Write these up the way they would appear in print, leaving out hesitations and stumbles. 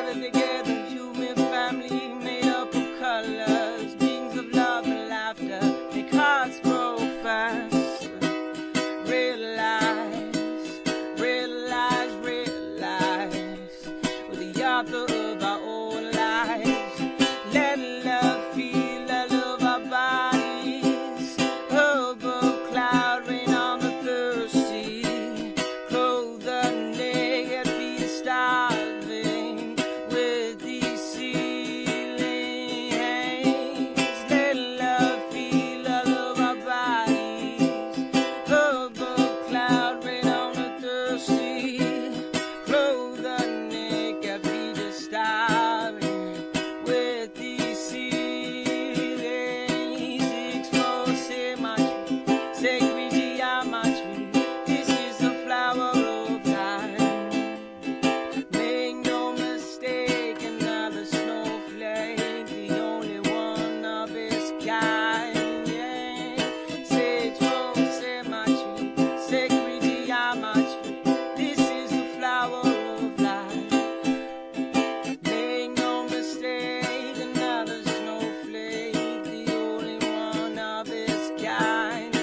gathered together, human family made up of colors, beings of love and laughter, make hearts grow fast. Realize, realize, realize, we're the author of our own lives. Let love feel the love our bodies. Above cloud, rain on the thirsty. Clothe the naked, feed the starving with these ceiling hangs. Let love feel the love our bodies. Above cloud, rain on the thirsty. Clothe the naked, feed the starving with these ceilings. Explore symmetry, sacred geometry. This is the flower of life. Make no mistake, another snowflake, the only one of its kind. Yeah. Explore symmetry, sacred geometry. This is the flower of life. Make no mistake, another snowflake, the only one of its kind.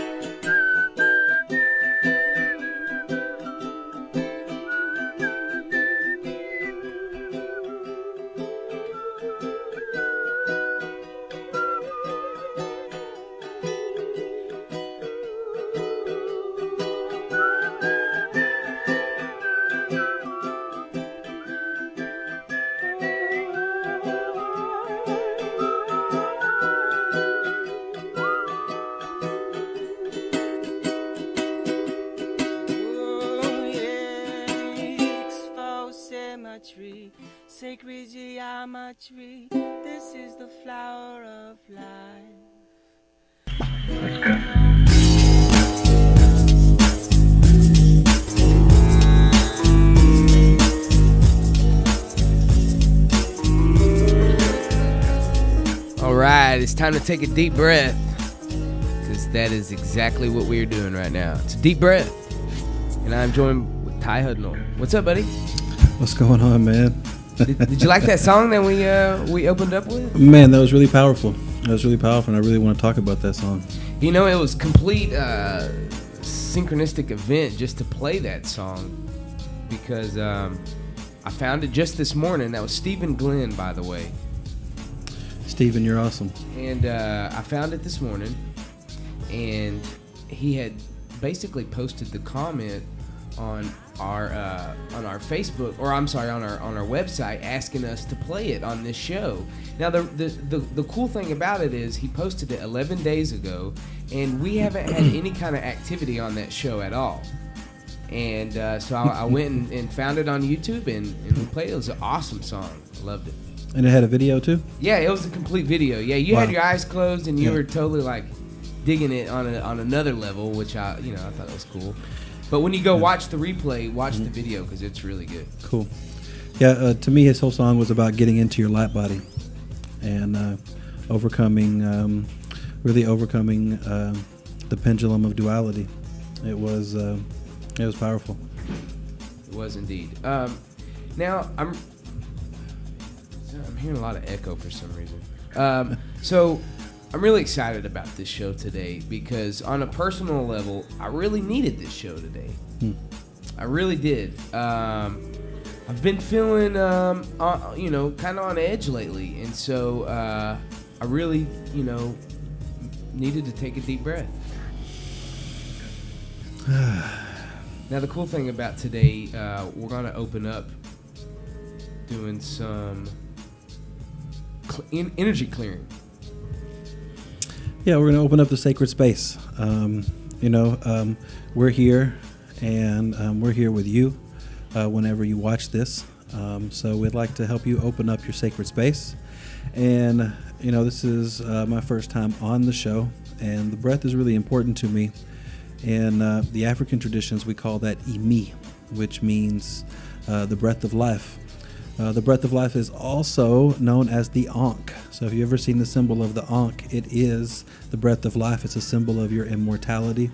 Oh, yeah. Exposed symmetry, sacred geometry. This is the flower of life. All right, it's time to take a deep breath, because that is exactly what we're doing right now. It's a deep breath, and I'm joined with Ty Hudnall. What's up, buddy? What's going on, man? Did you like that song that we opened up with? Man, that was really powerful. That was really powerful, and I really want to talk about that song. You know, it was complete synchronistic event just to play that song, because I found it just this morning. That was Stephen Glenn, by the way. Steven, you're awesome. And I found it this morning, and he had basically posted the comment on our Facebook, or I'm sorry, on our website, asking us to play it on this show. Now the cool thing about it is he posted it 11 days ago, and we haven't had any kind of activity on that show at all. And so I went and found it on YouTube, and we played it. It was an awesome song. I loved it. And it had a video too? Yeah, it was a complete video. Yeah, you had Wow. your eyes closed, and you were totally like digging it on another level, which I thought was cool. But when you go watch the replay, watch the video, because it's really good. Cool. Yeah, to me, his whole song was about getting into your LightBody and really overcoming the pendulum of duality. It was powerful. It was indeed. Now I'm hearing a lot of echo for some reason. So I'm really excited about this show today, because on a personal level, I really needed this show today. I really did. I've been feeling, kind of on edge lately, and so I really, needed to take a deep breath. Now, the cool thing about today, we're going to open up doing some energy clearing. Yeah, we're going to open up the sacred space. We're here, and we're here with you whenever you watch this. So we'd like to help you open up your sacred space. And, this is my first time on the show, and the breath is really important to me. In the African traditions, we call that Imi, which means the breath of life. The breath of life is also known as the Ankh. So if you've ever seen the symbol of the Ankh, it is the breath of life. It's a symbol of your immortality.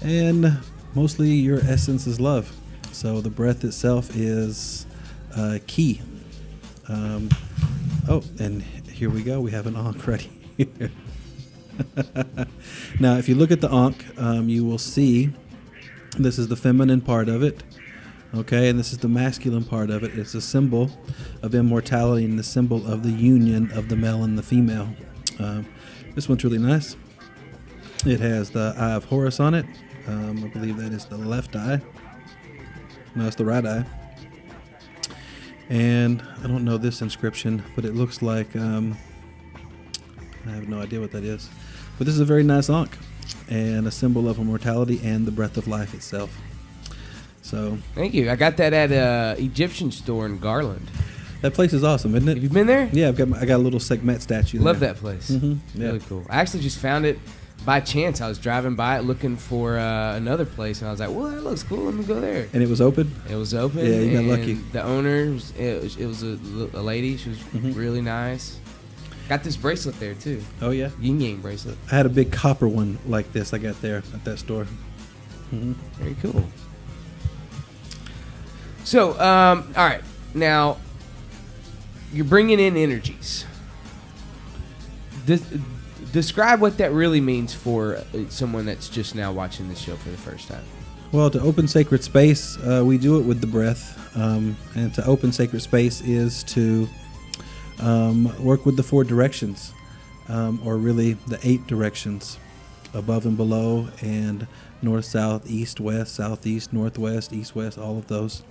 And mostly your essence is love. So the breath itself is key And here we go. We have an Ankh right here. Now, if you look at the Ankh, you will see this is the feminine part of it. Okay, and this is the masculine part of it. It's a symbol of immortality and the symbol of the union of the male and the female. This one's really nice. It has the Eye of Horus on it. I believe that is the left eye. No, it's the right eye. And I don't know this inscription, but it looks like, I have no idea what that is. But this is a very nice Ankh and a symbol of immortality and the breath of life itself. So thank you. I got that at a Egyptian store in Garland. That place is awesome, isn't it? Have you been there? Yeah, I got a little Sekhmet statue there. Love that place. Mm-hmm. Yeah. Really cool. I actually just found it by chance. I was driving by it looking for another place, and I was like, well, that looks cool. Let me go there. And it was open? It was open. Yeah, you got lucky. The owner, it was a lady. She was really nice. Got this bracelet there, too. Oh, yeah? Yin Yang bracelet. I had a big copper one like this I got there at that store. Mm-hmm. Very cool. So, all right. Now, you're bringing in energies. Describe what that really means for someone that's just now watching this show for the first time. Well, to open sacred space, we do it with the breath. And to open sacred space is to work with the 4 directions, or really the 8 directions, above and below, and north, south, east, west, southeast, northwest, east, west, all of those,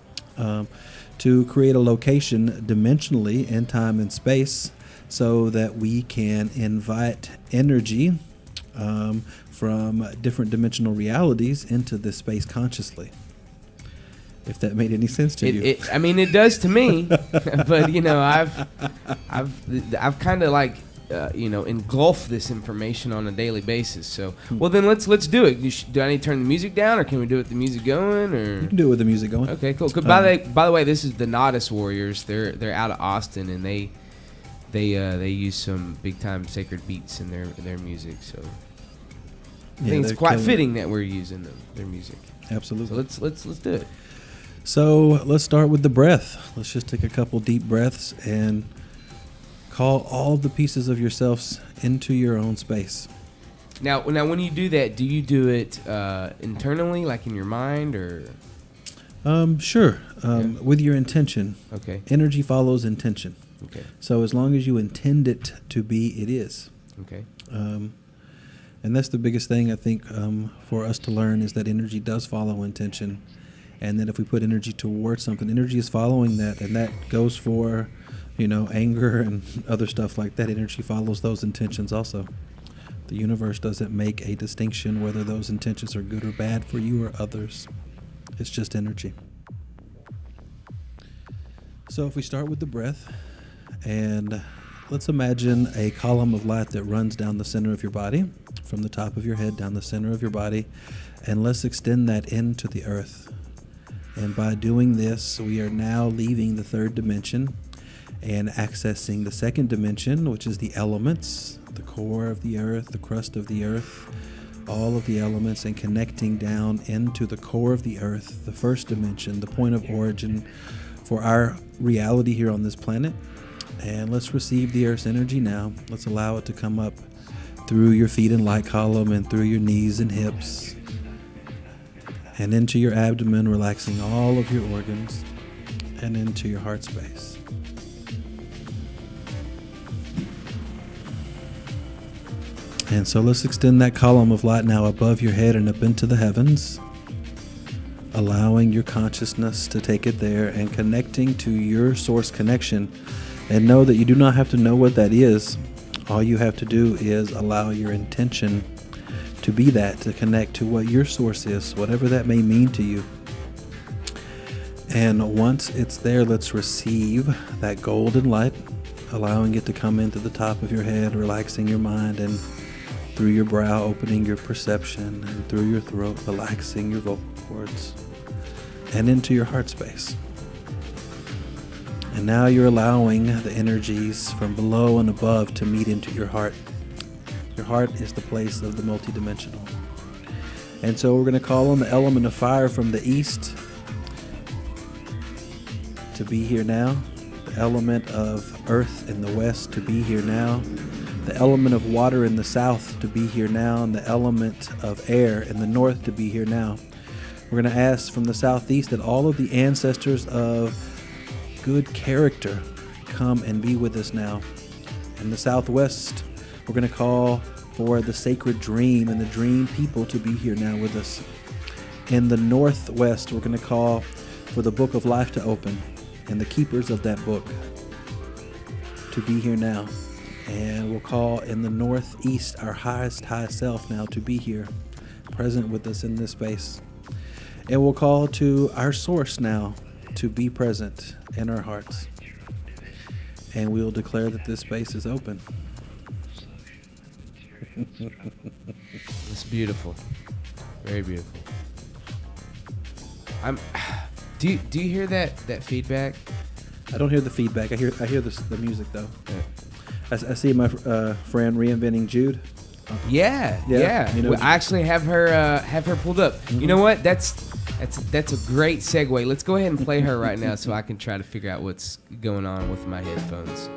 to create a location dimensionally in time and space so that we can invite energy from different dimensional realities into this space consciously. If that made any sense to you. I mean, it does to me, but I've kind of like engulfed this information on a daily basis. So, well, then let's do it. Do I need to turn the music down, or can we do it with the music going? Or you can do it with the music going. Okay, cool. By the way, this is the Nodus Warriors. They're out of Austin, and they use some big time sacred beats in their music. So I think it's quite fitting that we're using their music. Absolutely. So let's do it. So let's start with the breath. Let's just take a couple deep breaths and call all the pieces of yourselves into your own space. Now, when you do that, do you do it internally, like in your mind, or? Sure. With your intention. Okay. Energy follows intention. Okay. So as long as you intend it to be, it is. Okay. And that's the biggest thing I think for us to learn is that energy does follow intention. And that if we put energy towards something, energy is following that. And that goes for, anger and other stuff like that. Energy follows those intentions also. The universe doesn't make a distinction whether those intentions are good or bad for you or others. It's just energy. So if we start with the breath, and let's imagine a column of light that runs down the center of your body, from the top of your head down the center of your body, and let's extend that into the earth. And by doing this, we are now leaving the 3rd dimension and accessing the 2nd dimension, which is the elements, the core of the earth, the crust of the earth, all of the elements, and connecting down into the core of the earth, the 1st dimension, the point of origin for our reality here on this planet. And let's receive the earth's energy now. Let's allow it to come up through your feet and light column and through your knees and hips and into your abdomen, relaxing all of your organs, and into your heart space. And so let's extend that column of light now above your head and up into the heavens, allowing your consciousness to take it there and connecting to your source connection. And know that you do not have to know what that is. All you have to do is allow your intention to be that, to connect to what your source is, whatever that may mean to you. And once it's there, let's receive that golden light, allowing it to come into the top of your head, relaxing your mind, and through your brow, opening your perception, and through your throat, relaxing your vocal cords, and into your heart space. And now you're allowing the energies from below and above to meet into your heart. Your heart is the place of the multidimensional. And so we're going to call on the element of fire from the east to be here now. The element of earth in the west to be here now, the element of water in the south to be here now, and the element of air in the north to be here now. We're going to ask from the southeast that all of the ancestors of good character come and be with us now. In the southwest, we're going to call for the sacred dream and the dream people to be here now with us. In the northwest, we're going to call for the book of life to open and the keepers of that book to be here now. And we'll call in the northeast our highest high self now to be here, present with us in this space. And we'll call to our source now to be present in our hearts. And we'll declare that this space is open. It's beautiful. Very beautiful. Do you hear that feedback? I don't hear the feedback. I hear the music though. Yeah. I see my friend Reinventing Jude. Yeah. You know, I actually have her pulled up. Mm-hmm. You know what? That's a great segue. Let's go ahead and play her right now so I can try to figure out what's going on with my headphones.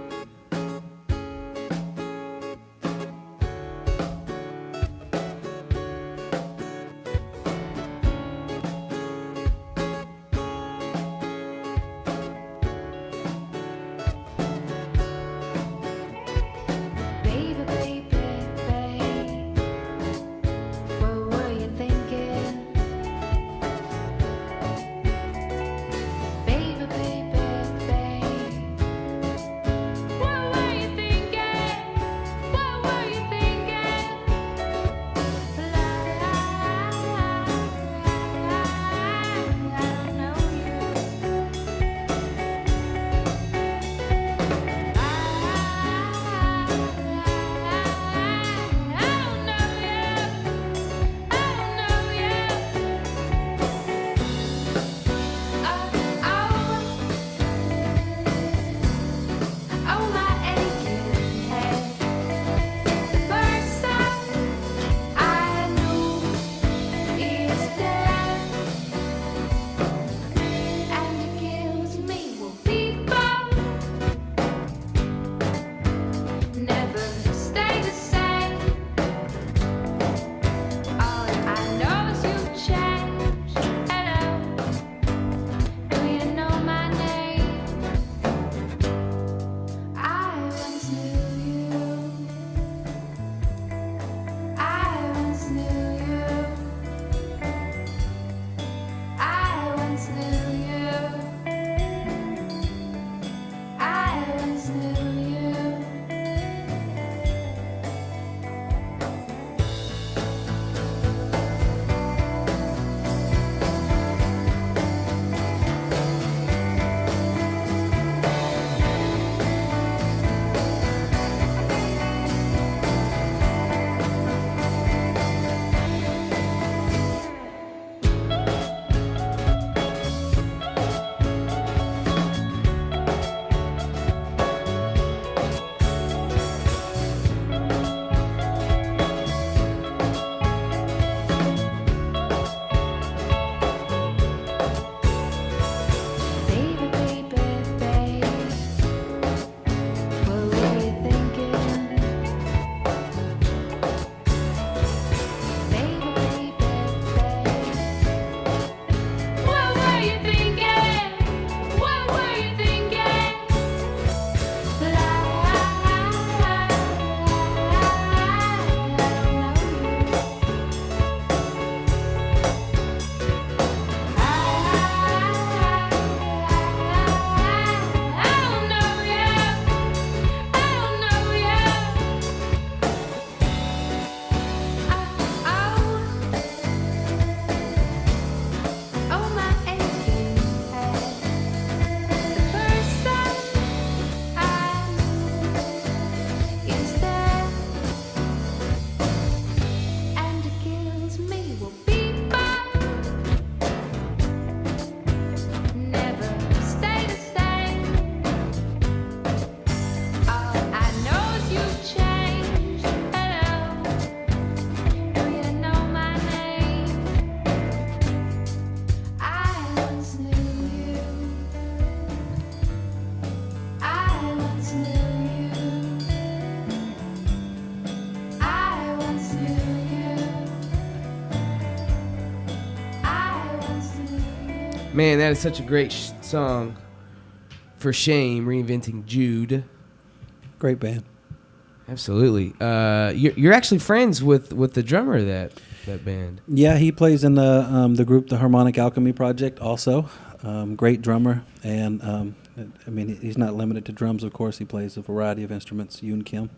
Man, that is such a great song. For Shame, reinventing Jude. Great band. Absolutely. You're actually friends with the drummer of that band. Yeah, he plays in the group, the Harmonic Alchemy Project. Also, great drummer, and I mean, he's not limited to drums. Of course, he plays a variety of instruments. Yoon Kim.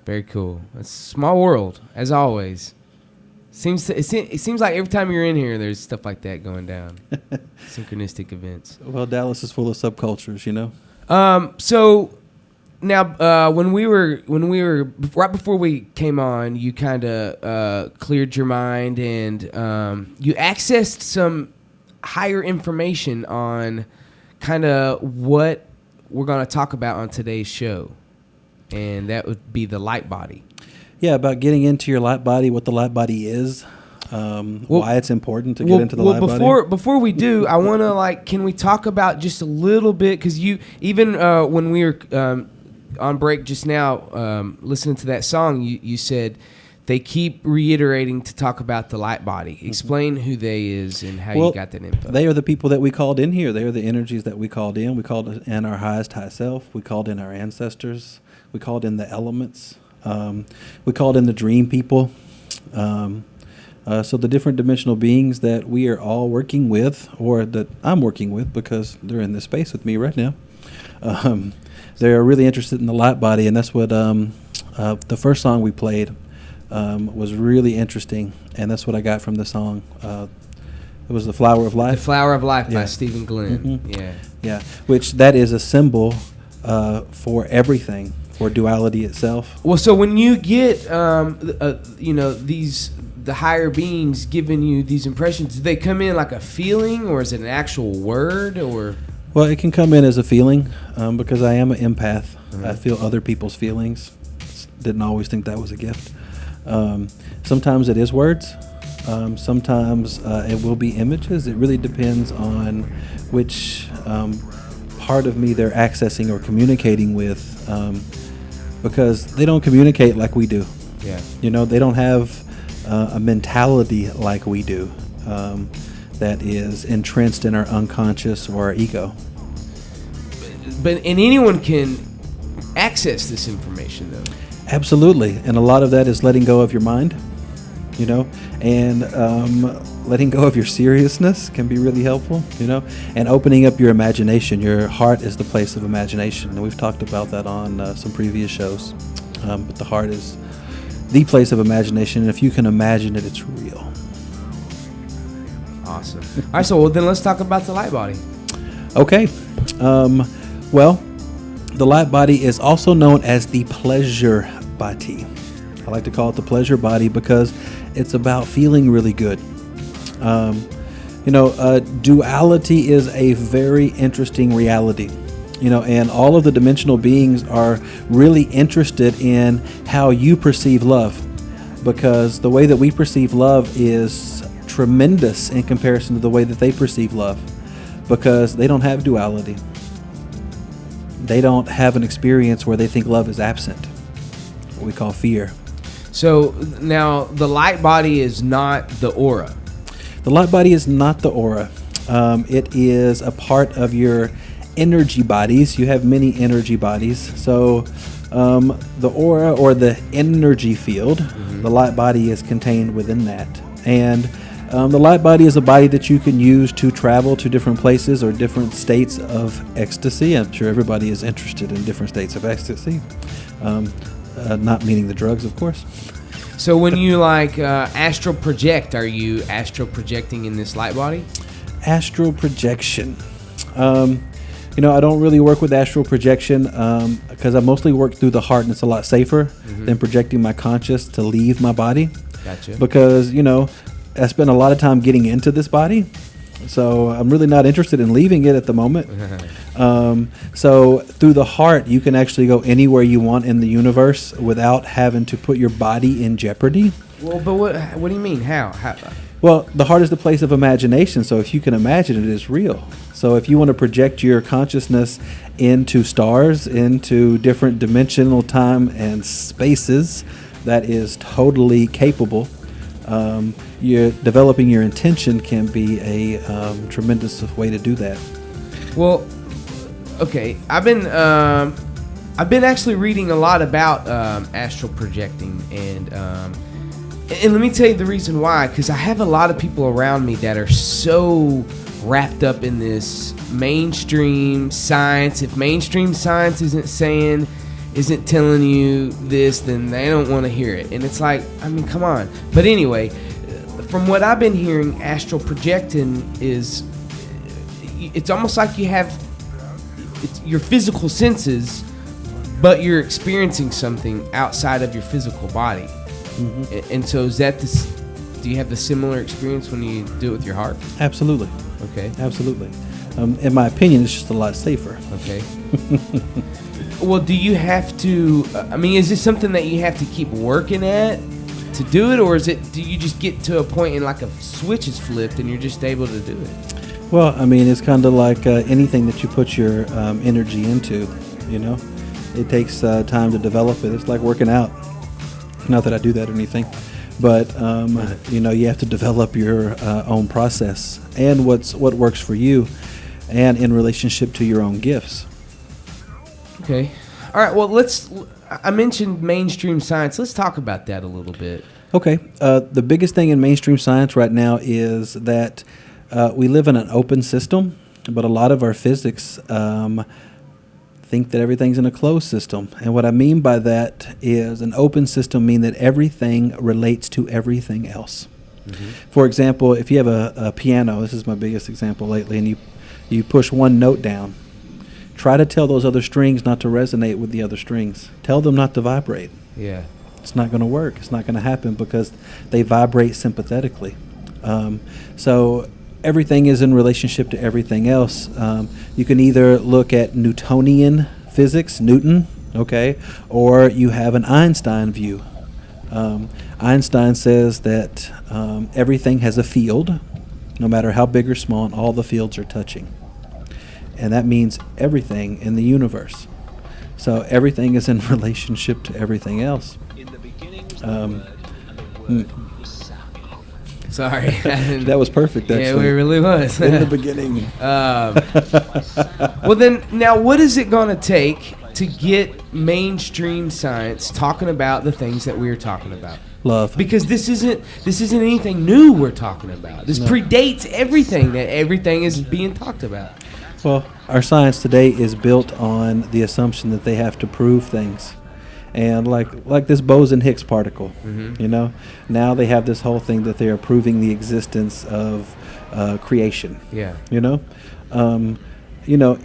Very cool. It's a small world, as always. It seems like every time you're in here, there's stuff like that going down. Synchronistic events. Well, Dallas is full of subcultures, you know. So now, when we were right before we came on, you kind of cleared your mind and you accessed some higher information on kind of what we're going to talk about on today's show, and that would be the LightBody. Yeah, about getting into your LightBody, what the LightBody is, why it's important to get into the LightBody. Before we do, I want to can we talk about just a little bit, because you even when we were on break just now, listening to that song, you said they keep reiterating to talk about the LightBody. Explain who they is and how you got that info. They are the people that we called in here. They are the energies that we called in. We called in our highest high self. We called in our ancestors. We called in the elements. We called in the dream people. So the different dimensional beings that we are all working with, or that I'm working with because they're in this space with me right now, they're really interested in the LightBody, and that's what the first song we played was really interesting, and that's what I got from the song. It was The Flower of Life. The Flower of Life by Stephen Glenn. Mm-hmm. Yeah, which that is a symbol for everything. Or duality itself. Well, so when you get, the higher beings giving you these impressions, do they come in like a feeling, or is it an actual word, or? Well, it can come in as a feeling, because I am an empath. Mm-hmm. I feel other people's feelings. Didn't always think that was a gift. Sometimes it is words. Sometimes it will be images. It really depends on which part of me they're accessing or communicating with. Because they don't communicate like we do. Yeah. You know, they don't have a mentality like we do that is entrenched in our unconscious or our ego. And anyone can access this information, though. Absolutely. And a lot of that is letting go of your mind, you know, and letting go of your seriousness can be really helpful, you know, and opening up your imagination. Your heart is the place of imagination, and we've talked about that on some previous shows. But the heart is the place of imagination, and if you can imagine it, it's real. Awesome. All right, so then let's talk about the LightBody. Okay. Well, the LightBody is also known as the pleasure body. I like to call it the pleasure body because it's about feeling really good. Duality is a very interesting reality, you know, and all of the dimensional beings are really interested in how you perceive love, because the way that we perceive love is tremendous in comparison to the way that they perceive love, because they don't have duality. They don't have an experience where they think love is absent, what we call fear. So now the LightBody is not the aura. The LightBody is not the aura. It is a part of your energy bodies. You have many energy bodies. So the aura, or the energy field, the LightBody is contained within that. And the LightBody is a body that you can use to travel to different places or different states of ecstasy. I'm sure everybody is interested in different states of ecstasy. Not meaning the drugs, of course. So when you astral project, are you astral projecting in this LightBody? Astral projection. I don't really work with astral projection because I mostly work through the heart, and it's a lot safer than projecting my conscious to leave my body. Gotcha. Because, I spend a lot of time getting into this body, so I'm really not interested in leaving it at the moment. So through the heart, you can actually go anywhere you want in the universe without having to put your body in jeopardy. Well, but what do you mean? How? Well, the heart is the place of imagination, so if you can imagine it, it's real. So if you want to project your consciousness into stars, into different dimensional time and spaces, that is totally capable. You're developing your intention can be a tremendous way to do that. Well, okay, I've been actually reading a lot about astral projecting, and let me tell you the reason why. Because I have a lot of people around me that are so wrapped up in this mainstream science. If mainstream science isn't telling you this, then they don't want to hear it. And it's like, I mean, come on. But anyway, from what I've been hearing, astral projecting is, it's almost like you have your physical senses, but you're experiencing something outside of your physical body. Mm-hmm. And so is that this, do you have the similar experience when you do it with your heart? Absolutely. Okay. Absolutely. In my opinion, it's just a lot safer. Okay. Well, do you have to, I mean, is this something that you have to keep working at to do it, or do you just get to a point and like a switch is flipped and you're just able to do it? Well, I mean, it's kind of like anything that you put your energy into, you know. It takes time to develop it. It's like working out. Not that I do that or anything, but you know, you have to develop your own process and what works for you, and in relationship to your own gifts. Okay. All right. Well, I mentioned mainstream science. Let's talk about that a little bit. Okay. The biggest thing in mainstream science right now is that we live in an open system, but a lot of our physics think that everything's in a closed system. And what I mean by that is an open system means that everything relates to everything else. Mm-hmm. For example, if you have a piano, this is my biggest example lately, and you push one note down, try to tell those other strings not to resonate with the other strings. Tell them not to vibrate. Yeah. It's not going to work. It's not going to happen because they vibrate sympathetically. So everything is in relationship to everything else. You can either look at Newtonian physics, Newton, okay, or you have an Einstein view. Einstein says that everything has a field, no matter how big or small, and all the fields are touching. And that means everything in the universe. So everything is in relationship to everything else. Sorry. That was perfect, actually. Yeah, it really was. In the beginning. Well, then, now what is it going to take to get mainstream science talking about the things that we are talking about? Love. Because this isn't anything new we're talking about. This predates everything is being talked about. Well, our science today is built on the assumption that they have to prove things. And like this Boson-Higgs particle, mm-hmm. you know, now they have this whole thing that they are proving the existence of creation. Yeah. You know,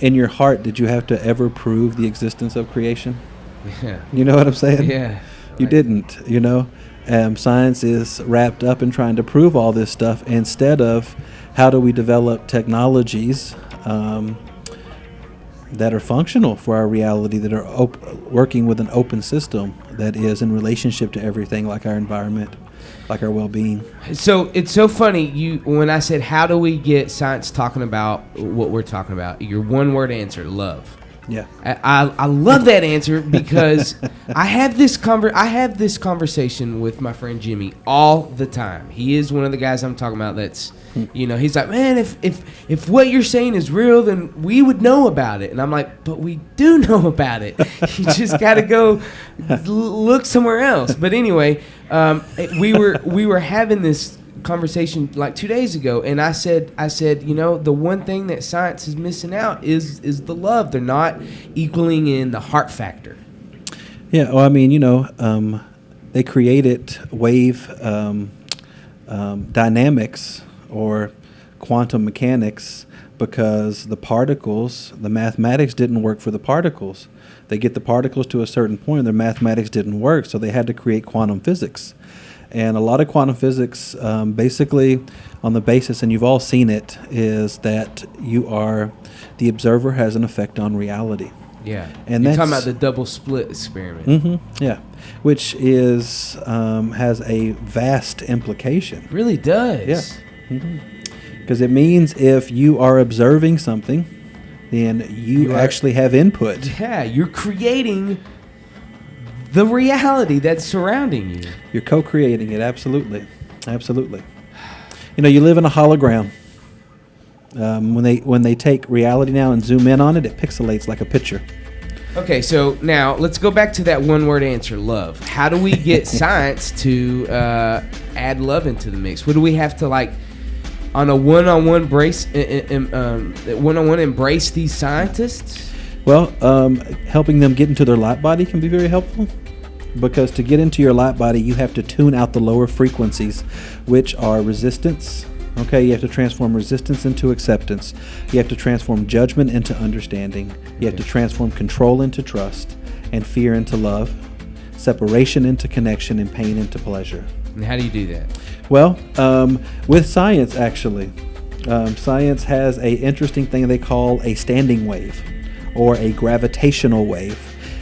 in your heart, did you have to ever prove the existence of creation? Yeah. You know what I'm saying? Yeah. You didn't, you know. Science is wrapped up in trying to prove all this stuff instead of how do we develop technologies that are functional for our reality, that are working with an open system that is in relationship to everything, like our environment, like our well-being. So it's so funny, when I said how do we get science talking about what we're talking about, your one-word answer, love. Yeah, I love that answer because I have this conversation with my friend Jimmy all the time. He is one of the guys I'm talking about that's, you know, he's like, man, if what you're saying is real, then we would know about it. And I'm like, but we do know about it. You just got to go look somewhere else. But anyway, we were having this conversation like 2 days ago, and I said, you know, the one thing that science is missing out is the love. They're not equaling in the heart factor. Yeah, well, I mean, you know, they created wave dynamics or quantum mechanics because the particles, the mathematics didn't work for the particles. They get the particles to a certain point, their mathematics didn't work, so they had to create quantum physics. And a lot of quantum physics, basically on the basis, and you've all seen it, is that the observer has an effect on reality. Yeah, and you're talking about the double split experiment. Mm-hmm, yeah, which is has a vast implication. Really does. Yeah, because it means if you are observing something, then you actually have input. Yeah, you're creating the reality that's surrounding you. You're co-creating it, absolutely. Absolutely. You know, you live in a hologram. When they take reality now and zoom in on it, it pixelates like a picture. Okay, so now let's go back to that one-word answer, love. How do we get science to add love into the mix? What do we have to, like, on a one-on-one embrace these scientists? Well, helping them get into their light body can be very helpful, because to get into your light body, you have to tune out the lower frequencies, which are resistance. Okay, you have to transform resistance into acceptance. You have to transform judgment into understanding. You have to transform control into trust, and fear into love, separation into connection, and pain into pleasure. And how do you do that? Well, with science, actually. Science has an interesting thing they call a standing wave, or a gravitational wave.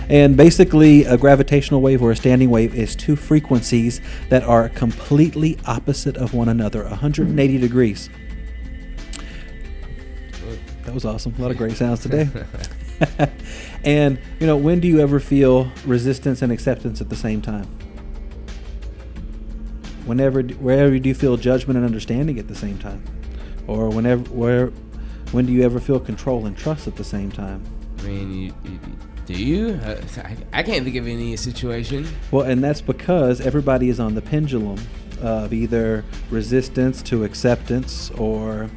And basically, a gravitational wave or a standing wave is two frequencies that are completely opposite of one another, 180 degrees. That was awesome. A lot of great sounds today. And, you know, when do you ever feel resistance and acceptance at the same time? Wherever do you feel judgment and understanding at the same time? Or when do you ever feel control and trust at the same time? I mean, do you? I can't think of any situation. Well, and that's because everybody is on the pendulum of either resistance to acceptance or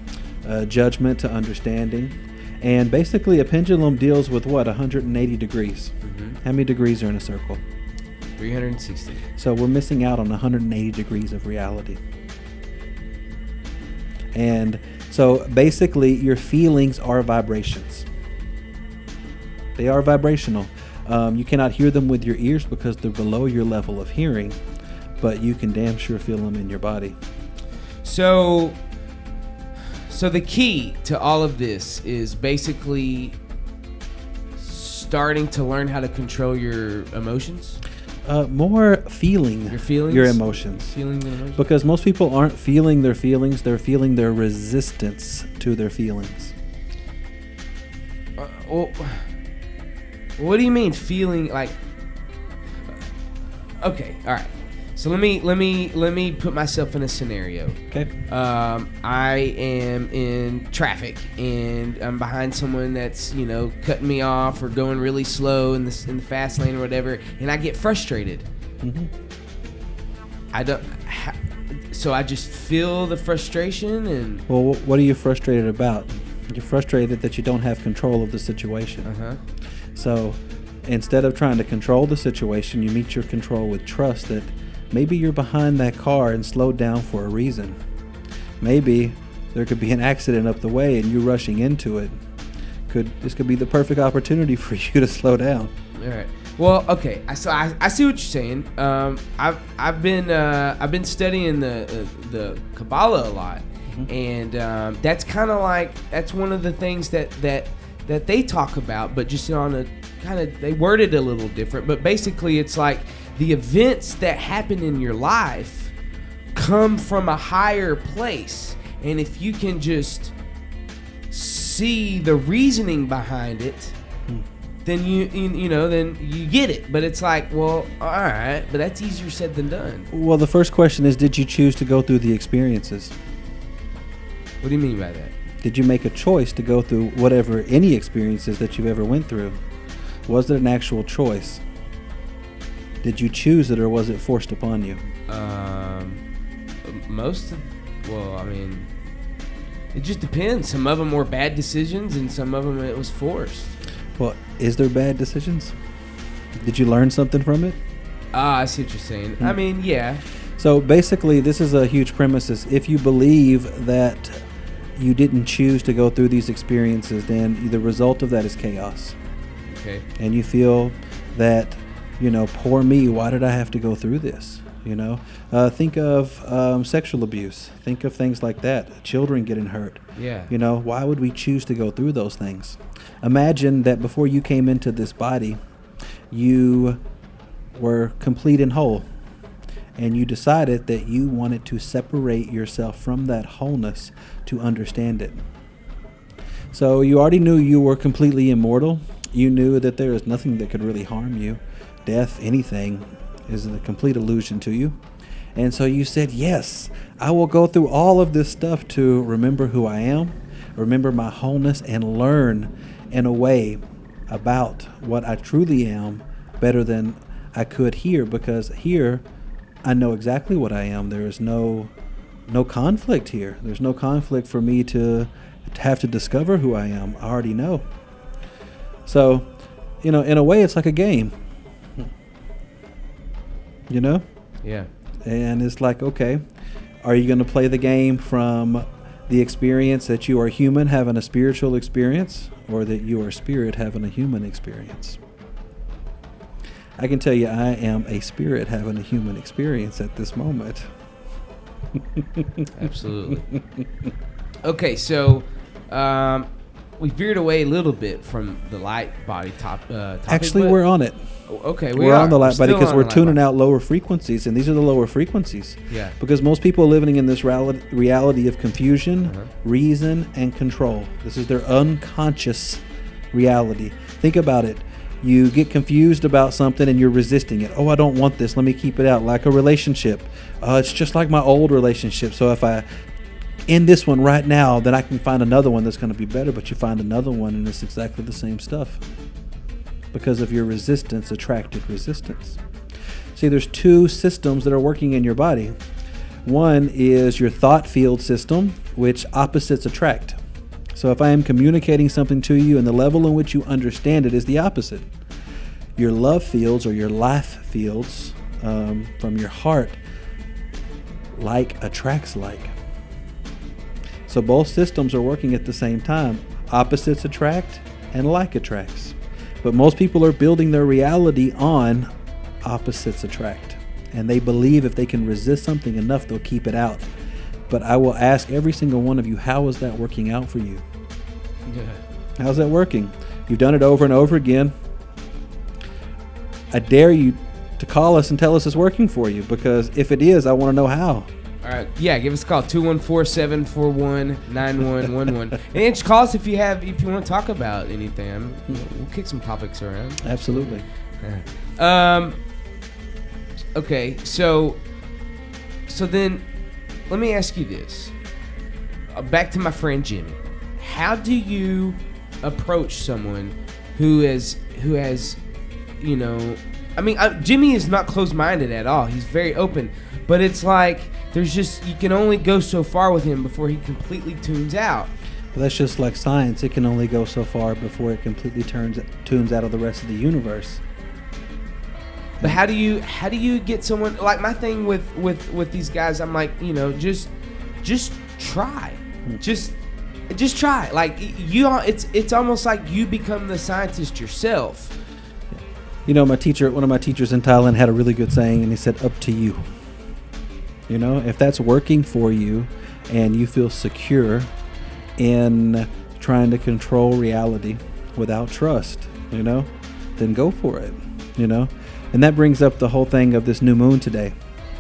judgment to understanding. And basically, a pendulum deals with what? 180 degrees. Mm-hmm. How many degrees are in a circle? 360. So we're missing out on 180 degrees of reality. And so basically, your feelings are vibrations. They are vibrational. You cannot hear them with your ears because they're below your level of hearing, but you can damn sure feel them in your body. So the key to all of this is basically starting to learn how to control your emotions? More feeling your feelings? Your emotions. Feeling the emotions? Because most people aren't feeling their feelings, they're feeling their resistance to their feelings. What do you mean feeling like? Okay, all right. So let me put myself in a scenario. Okay. I am in traffic and I'm behind someone that's, you know, cutting me off or going really slow in the fast lane or whatever, and I get frustrated. Mm-hmm. So I just feel the frustration and. Well, what are you frustrated about? You're frustrated that you don't have control of the situation. Uh-huh. So instead of trying to control the situation, you meet your control with trust that maybe you're behind that car and slowed down for a reason. Maybe there could be an accident up the way and you rushing into it. This could be the perfect opportunity for you to slow down. All right. Well, okay. I see what you're saying. I've been studying the Kabbalah a lot, mm-hmm. and that's kind of like that's one of the things that they talk about, but just on a kind of they word it a little different. But basically, it's like the events that happen in your life come from a higher place, and if you can just see the reasoning behind it, then then you get it. But it's like, well, all right, but that's easier said than done. Well, the first question is, did you choose to go through the experiences? What do you mean by that? Did you make a choice to go through any experiences that you've ever went through? Was it an actual choice? Did you choose it, or was it forced upon you? It just depends. Some of them were bad decisions, and some of them it was forced. Well, is there bad decisions? Did you learn something from it? I see what you're saying. I mean, yeah. So basically, this is a huge premise. If you believe that you didn't choose to go through these experiences, then the result of that is chaos. Okay. And you feel that, poor me, why did I have to go through this? Think of sexual abuse. Think of things like that. Children getting hurt. Yeah. Why would we choose to go through those things? Imagine that before you came into this body, you were complete and whole, and you decided that you wanted to separate yourself from that wholeness to understand it. So you already knew you were completely immortal. You knew that there is nothing that could really harm you. Death, anything, is a complete illusion to you. And so you said, yes, I will go through all of this stuff to remember who I am, remember my wholeness, and learn in a way about what I truly am better than I could here, because here I know exactly what I am. There is no conflict here. There's no conflict for me to have to discover who I am. I already know. So, in a way, it's like a game. Yeah. And it's like, okay, are you going to play the game from the experience that you are human having a spiritual experience, or that you are spirit having a human experience? I can tell you I am a spirit having a human experience at this moment. Absolutely. Okay, so we veered away a little bit from the LightBody topic. Actually, we're on it. Okay, we're on the LightBody because we're tuning LightBody. out lower frequencies, and these are the lower frequencies. Yeah. Because most people are living in this reality of confusion, reason, and control. This is their unconscious reality. Think about it. You get confused about something and you're resisting it. Oh, I don't want this. Let me keep it out. Like a relationship. It's just like my old relationship. So if I end this one right now, then I can find another one that's going to be better. But you find another one and it's exactly the same stuff. Because of your resistance attracted resistance. See, there's two systems that are working in your body. One is your thought field system, which opposites attract. So if I am communicating something to you and the level in which you understand it is the opposite. Your love fields or your life fields from your heart, like attracts like. So both systems are working at the same time. Opposites attract and like attracts. But most people are building their reality on opposites attract. And they believe if they can resist something enough, they'll keep it out. But I will ask every single one of you, how is that working out for you? Yeah. How's that working? You've done it over and over again. I dare you to call us and tell us it's working for you, because if it is, I want to know how. All right. Yeah, give us a call, 214-741-9111. And just call us if you want to talk about anything. We'll kick some topics around. Absolutely. Okay, so then let me ask you this. Back to my friend Jimmy. How do you approach someone who has Jimmy is not closed-minded at all. He's very open, but it's like you can only go so far with him before he completely tunes out. But that's just like science. It can only go so far before it completely tunes out of the rest of the universe. But how do you get someone, like my thing with these guys, I'm like, just try. Just try. Like it's almost like you become the scientist yourself. One of my teachers in Thailand had a really good saying, and he said, up to you. If that's working for you and you feel secure in trying to control reality without trust, then go for it, And that brings up the whole thing of this new moon today.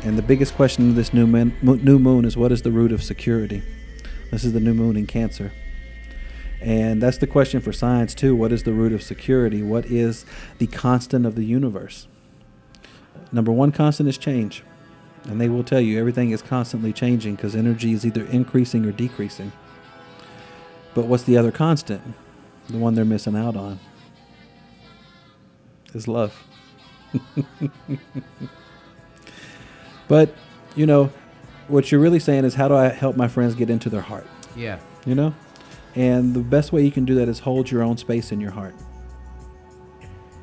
And the biggest question of this new moon is, what is the root of security? This is the new moon in Cancer. And that's the question for science too. What is the root of security? What is the constant of the universe? Number one constant is change. And they will tell you everything is constantly changing because energy is either increasing or decreasing. But what's the other constant? The one they're missing out on is love. But, what you're really saying is, how do I help my friends get into their heart? Yeah. And the best way you can do that is hold your own space in your heart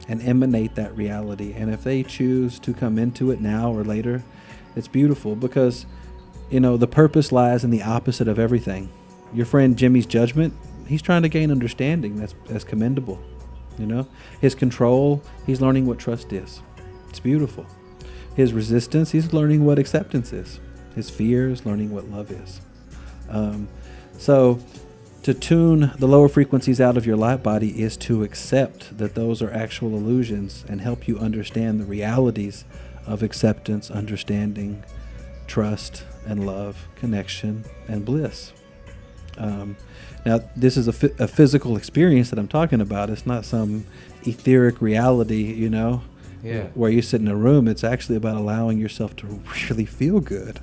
and emanate that reality. And if they choose to come into it now or later, it's beautiful, because, the purpose lies in the opposite of everything. Your friend Jimmy's judgment, he's trying to gain understanding. That's commendable. His control, he's learning what trust is. It's beautiful. His resistance, he's learning what acceptance is. His fear is learning what love is. So to tune the lower frequencies out of your light body is to accept that those are actual illusions and help you understand the realities of acceptance, understanding, trust, and love, connection, and bliss. Now, this is a physical experience that I'm talking about. It's not some etheric reality, Yeah. Where you sit in a room, it's actually about allowing yourself to really feel good.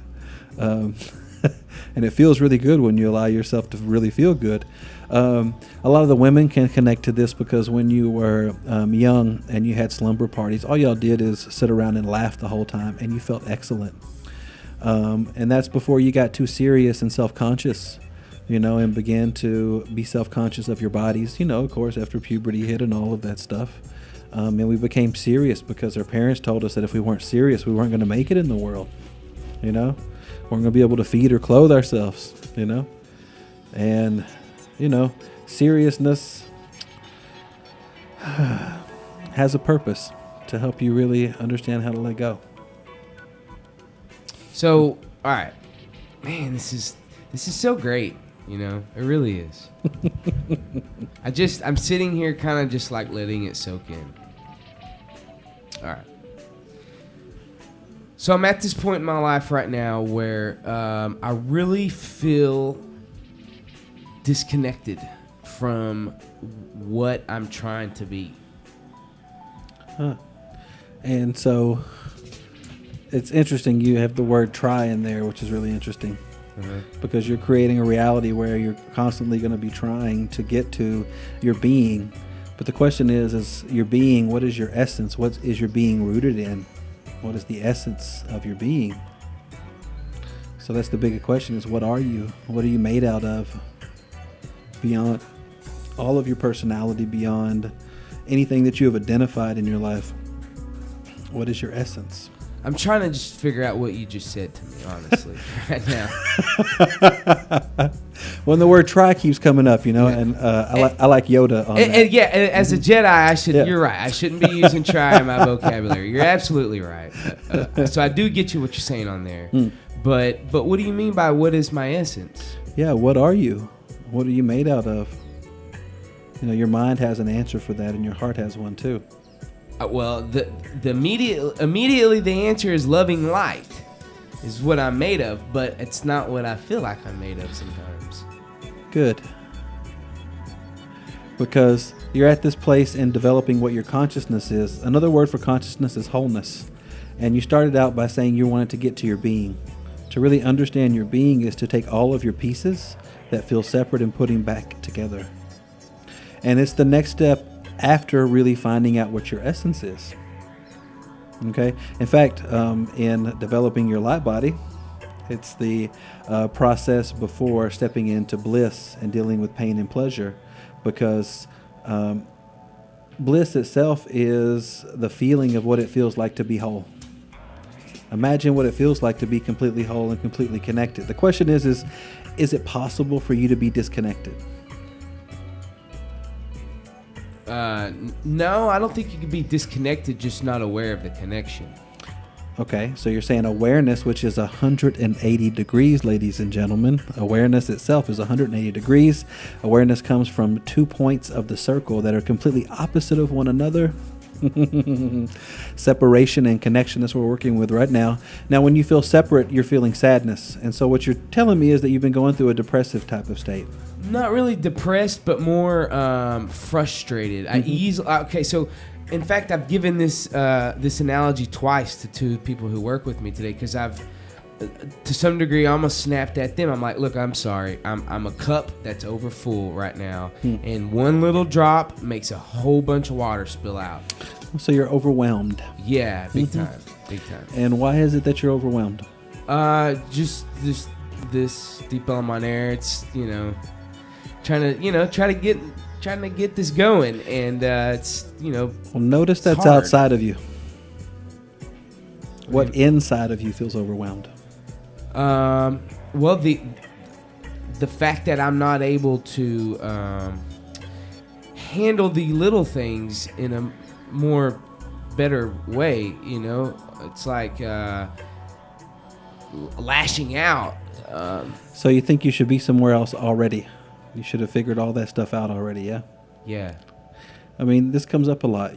And it feels really good when you allow yourself to really feel good. A lot of the women can connect to this because when you were young and you had slumber parties, all y'all did is sit around and laugh the whole time, and you felt excellent. And that's before you got too serious and self-conscious, and began to be self-conscious of your bodies, of course, after puberty hit and all of that stuff. And we became serious because our parents told us that if we weren't serious, we weren't going to make it in the world, we weren't going to be able to feed or clothe ourselves, and, seriousness has a purpose to help you really understand how to let go. So, all right, man, this is so great. It really is. I'm sitting here kind of just like letting it soak in. All right. So I'm at this point in my life right now where I really feel disconnected from what I'm trying to be. And so it's interesting you have the word try in there, which is really interesting. Because you're creating a reality where you're constantly going to be trying to get to your being. But the question is your being, what is your essence? What is your being rooted in? What is the essence of your being? So that's the bigger question, is what are you? What are you made out of? Beyond all of your personality, beyond anything that you have identified in your life, what is your essence? I'm trying to just figure out what you just said to me, honestly, right now. When the word try keeps coming up, and I like Yoda on that. And as a Jedi, you're right. I shouldn't be using try in my vocabulary. You're absolutely right. So I do get you what you're saying on there. But what do you mean by what is my essence? Yeah, what are you? What are you made out of? Your mind has an answer for that, and your heart has one too. Well, the immediately the answer is loving light, is what I'm made of, but it's not what I feel like I'm made of sometimes. Good. Because you're at this place in developing what your consciousness is. Another word for consciousness is wholeness. And you started out by saying you wanted to get to your being. To really understand your being is to take all of your pieces that feel separate and putting back together. And it's the next step after really finding out what your essence is. Okay? In fact, in developing your LightBody, it's the process before stepping into bliss and dealing with pain and pleasure, because bliss itself is the feeling of what it feels like to be whole. Imagine what it feels like to be completely whole and completely connected. The question is it possible for you to be disconnected? No, I don't think you can be disconnected, just not aware of the connection. Okay, so you're saying awareness, which is 180 degrees, ladies and gentlemen. Awareness itself is 180 degrees. Awareness comes from 2 points of the circle that are completely opposite of one another. Separation and connection, that's what we're working with right now. Now, when you feel separate, you're feeling sadness. And so what you're telling me is that you've been going through a depressive type of state. Not really depressed, but more frustrated. So in fact, I've given this analogy twice to two people who work with me today, because I've, to some degree, almost snapped at them. I'm like, look, I'm sorry. I'm a cup that's over full right now, and one little drop makes a whole bunch of water spill out. So you're overwhelmed. Yeah, big time. And why is it that you're overwhelmed? Just this deep element air. It's trying to get this going, and it's Well, notice that's hard. outside of you. What inside of you feels overwhelmed? Well, the fact that I'm not able to handle the little things in a more better way. It's like lashing out. So you think you should be somewhere else already? You should have figured all that stuff out already, yeah? Yeah. I mean, this comes up a lot,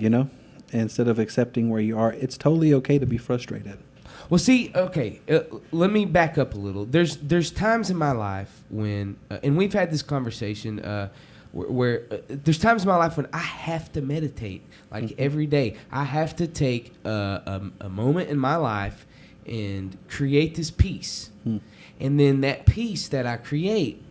Instead of accepting where you are, it's totally okay to be frustrated. Well, see, okay, let me back up a little. There's times in my life when, and we've had this conversation, where there's times in my life when I have to meditate, like every day. I have to take a moment in my life and create this peace. And then that peace that I create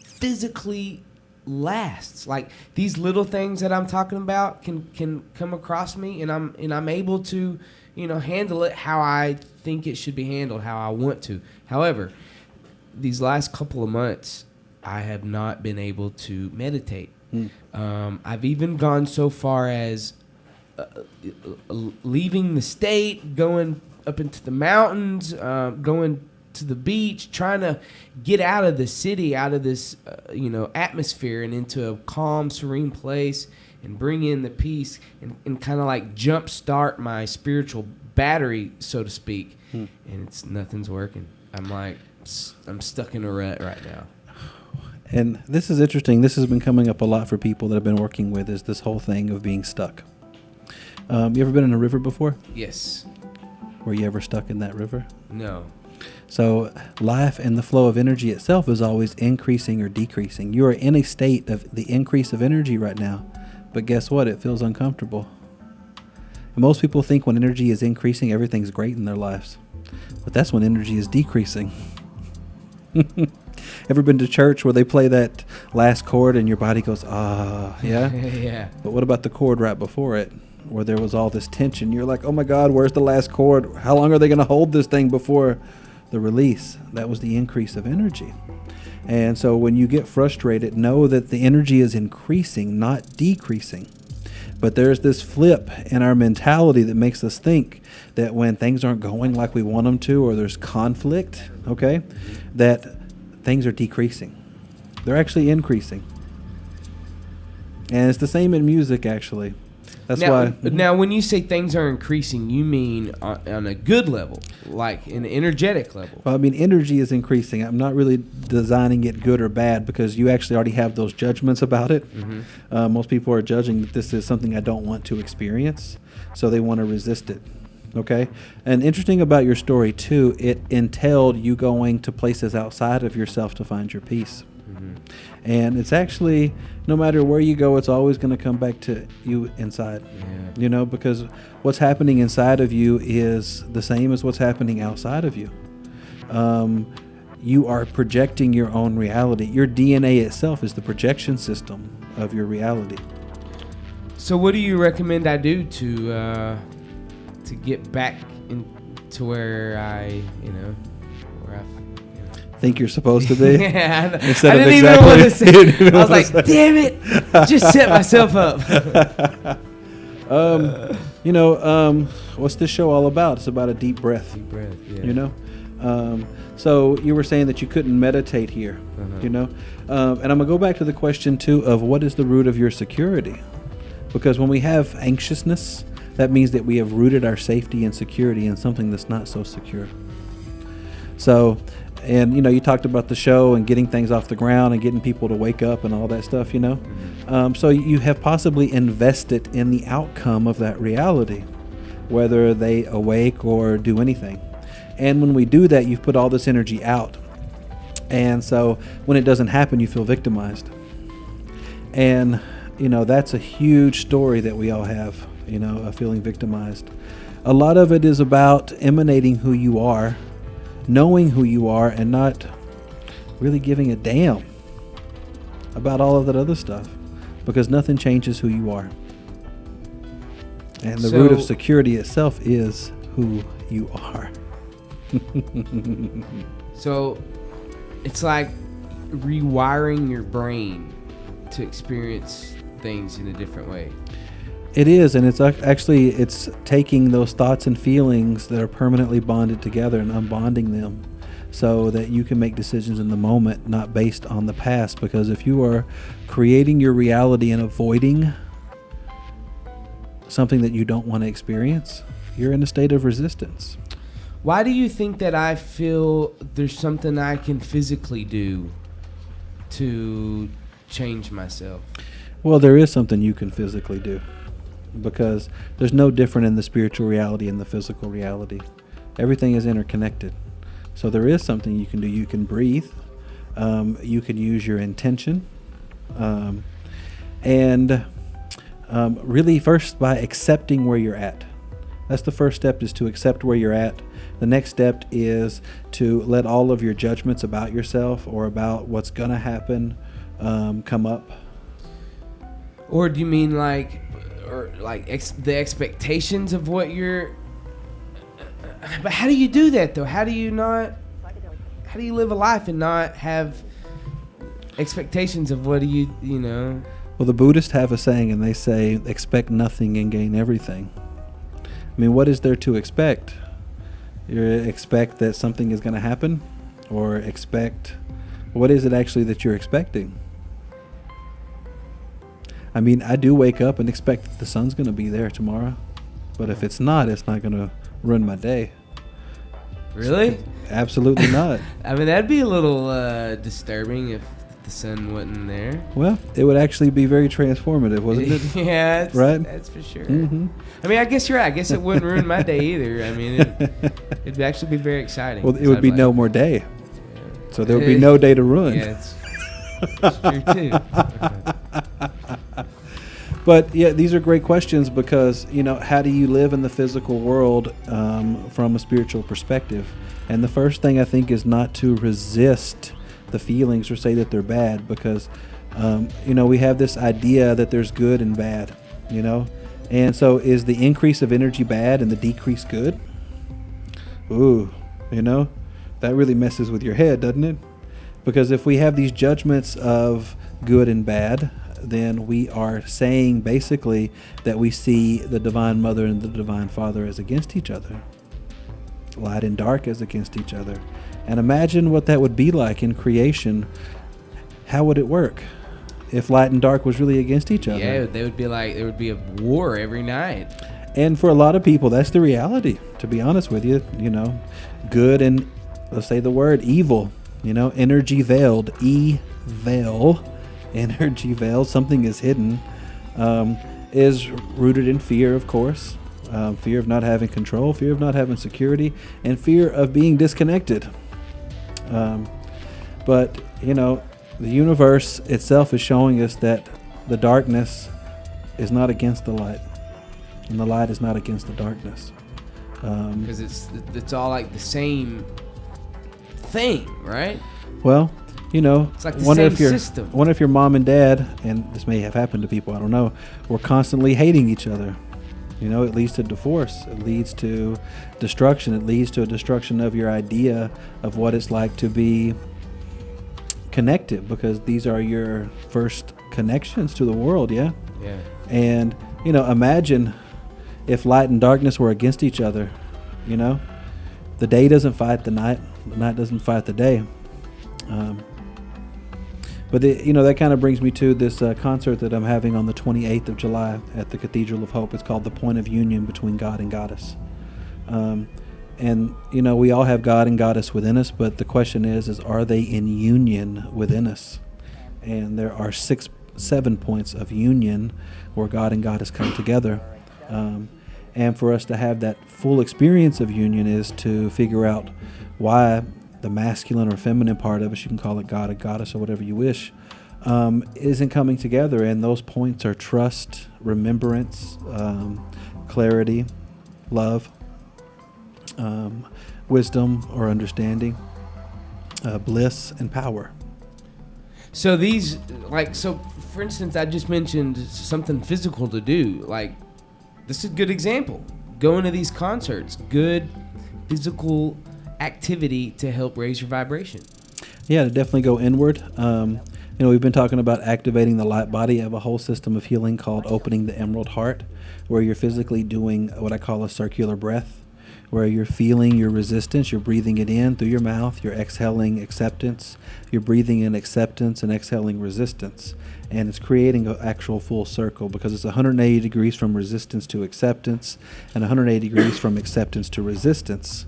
physically lasts. Like these little things that I'm talking about can come across me, and I'm able to, handle it how I think it should be handled, how I want to. However, these last couple of months, I have not been able to meditate. I've even gone so far as leaving the state, going up into the mountains, going to the beach, trying to get out of the city, out of this atmosphere, and into a calm, serene place, and bring in the peace, and kind of like jumpstart my spiritual battery, so to speak. And nothing's working. I'm stuck in a rut right now. And this is interesting. This has been coming up a lot for people that I've been working with, is this whole thing of being stuck. You ever been in a river before? Yes. Were you ever stuck in that river? No. So life and the flow of energy itself is always increasing or decreasing. You are in a state of the increase of energy right now, but guess what? It feels uncomfortable. And most people think when energy is increasing, everything's great in their lives. But that's when energy is decreasing. Ever been to church where they play that last chord and your body goes, ah, yeah? Yeah. But what about the chord right before it, where there was all this tension? You're like, oh my God, where's the last chord? How long are they going to hold this thing before the release? That was the increase of energy. And so when you get frustrated, know that the energy is increasing, not decreasing. But there's this flip in our mentality that makes us think that when things aren't going like we want them to, or there's conflict, okay, that things are decreasing. They're actually increasing. And it's the same in music, actually. That's why. Now, when you say things are increasing, you mean on a good level, like an energetic level? Well, I mean, energy is increasing. I'm not really designing it good or bad, because you actually already have those judgments about it. Most people are judging that this is something I don't want to experience, so they want to resist it. Okay? And interesting about your story, too, it entailed you going to places outside of yourself to find your peace. And it's actually, no matter where you go, it's always going to come back to you inside. Yeah. Because what's happening inside of you is the same as what's happening outside of you. You are projecting your own reality. Your DNA itself is the projection system of your reality. So what do you recommend I do to get back into where I think you're supposed to be? Yeah, Instead I didn't even know what to say. I was like, damn it, just set myself up. What's this show all about? It's about a deep breath. Deep breath, yeah. So you were saying that you couldn't meditate here, and I'm going to go back to the question, too, of what is the root of your security? Because when we have anxiousness, that means that we have rooted our safety and security in something that's not so secure. So, and you talked about the show and getting things off the ground and getting people to wake up and all that stuff, so you have possibly invested in the outcome of that reality, whether they awake or do anything. And when we do that, you've put all this energy out. And so when it doesn't happen, you feel victimized. And, that's a huge story that we all have, of feeling victimized. A lot of it is about emanating who you are, knowing who you are, and not really giving a damn about all of that other stuff, because nothing changes who you are. And the root of security itself is who you are. So it's like rewiring your brain to experience things in a different way. It is, and it's taking those thoughts and feelings that are permanently bonded together and unbonding them, so that you can make decisions in the moment, not based on the past. Because if you are creating your reality and avoiding something that you don't want to experience, you're in a state of resistance. Why do you think that I feel there's something I can physically do to change myself? Well, there is something you can physically do, because there's no different in the spiritual reality and the physical reality. Everything is interconnected. So there is something you can do. You can breathe. You can use your intention. And really first by accepting where you're at. That's the first step, is to accept where you're at. The next step is to let all of your judgments about yourself or about what's going to happen come up. Or do you mean like the expectations of what you're... But how do you do that though? How do you live a life and not have expectations of what do you know? Well, the Buddhists have a saying, and they say, expect nothing and gain everything. I mean, what is there to expect? You expect that something is going to happen, or expect, what is it actually that you're expecting? I mean, I do wake up and expect that the sun's going to be there tomorrow, but if it's not going to ruin my day. Really? Absolutely not. I mean, that'd be a little disturbing if the sun wasn't there. Well, it would actually be very transformative, wasn't it? Yeah, right? That's for sure. Mm-hmm. I mean, I guess you're right. I guess it wouldn't ruin my day either. I mean, it'd actually be very exciting. Well, it would be like, no more day. So there would be no day to ruin. Yeah, it's true too. But yeah, these are great questions because, how do you live in the physical world from a spiritual perspective? And the first thing I think is not to resist the feelings or say that they're bad, because, we have this idea that there's good and bad, And so is the increase of energy bad and the decrease good? Ooh, that really messes with your head, doesn't it? Because if we have these judgments of good and bad, then we are saying basically that we see the Divine Mother and the Divine Father as against each other. Light and dark as against each other. And imagine what that would be like in creation. How would it work if light and dark was really against each other? Yeah, there would be a war every night. And for a lot of people, that's the reality, to be honest with you. Good and, let's say the word, evil, energy veiled, E-veil, energy veiled, something is hidden, is rooted in fear, of course. Fear of not having control, fear of not having security, and fear of being disconnected. But, the universe itself is showing us that the darkness is not against the light, and the light is not against the darkness. Because it's all like the same thing, right? Well, it's like the same system. Wonder if your mom and dad, and this may have happened to people, I don't know, were constantly hating each other. It leads to divorce. It leads to destruction. It leads to a destruction of your idea of what it's like to be connected, because these are your first connections to the world, yeah? Yeah. And, imagine if light and darkness were against each other, The day doesn't fight the night doesn't fight the day. But that kind of brings me to this concert that I'm having on the 28th of July at the Cathedral of Hope. It's called The Point of Union Between God and Goddess. And we all have God and Goddess within us, but the question is are they in union within us? And there are 7 points of union where God and Goddess come together. And for us to have that full experience of union is to figure out why the masculine or feminine part of us, you can call it God or Goddess or whatever you wish, isn't coming together. And those points are trust, remembrance, clarity, love, wisdom or understanding, bliss, and power. So for instance, I just mentioned something physical to do. Like, this is a good example. Going to these concerts, good physical activity to help raise your vibration. Yeah, to definitely go inward. We've been talking about activating the LightBody. I have a whole system of healing called Opening the Emerald Heart, where you're physically doing what I call a circular breath, where you're feeling your resistance, you're breathing it in through your mouth, you're exhaling acceptance, you're breathing in acceptance and exhaling resistance. And it's creating an actual full circle, because it's 180 degrees from resistance to acceptance and 180 degrees from acceptance to resistance.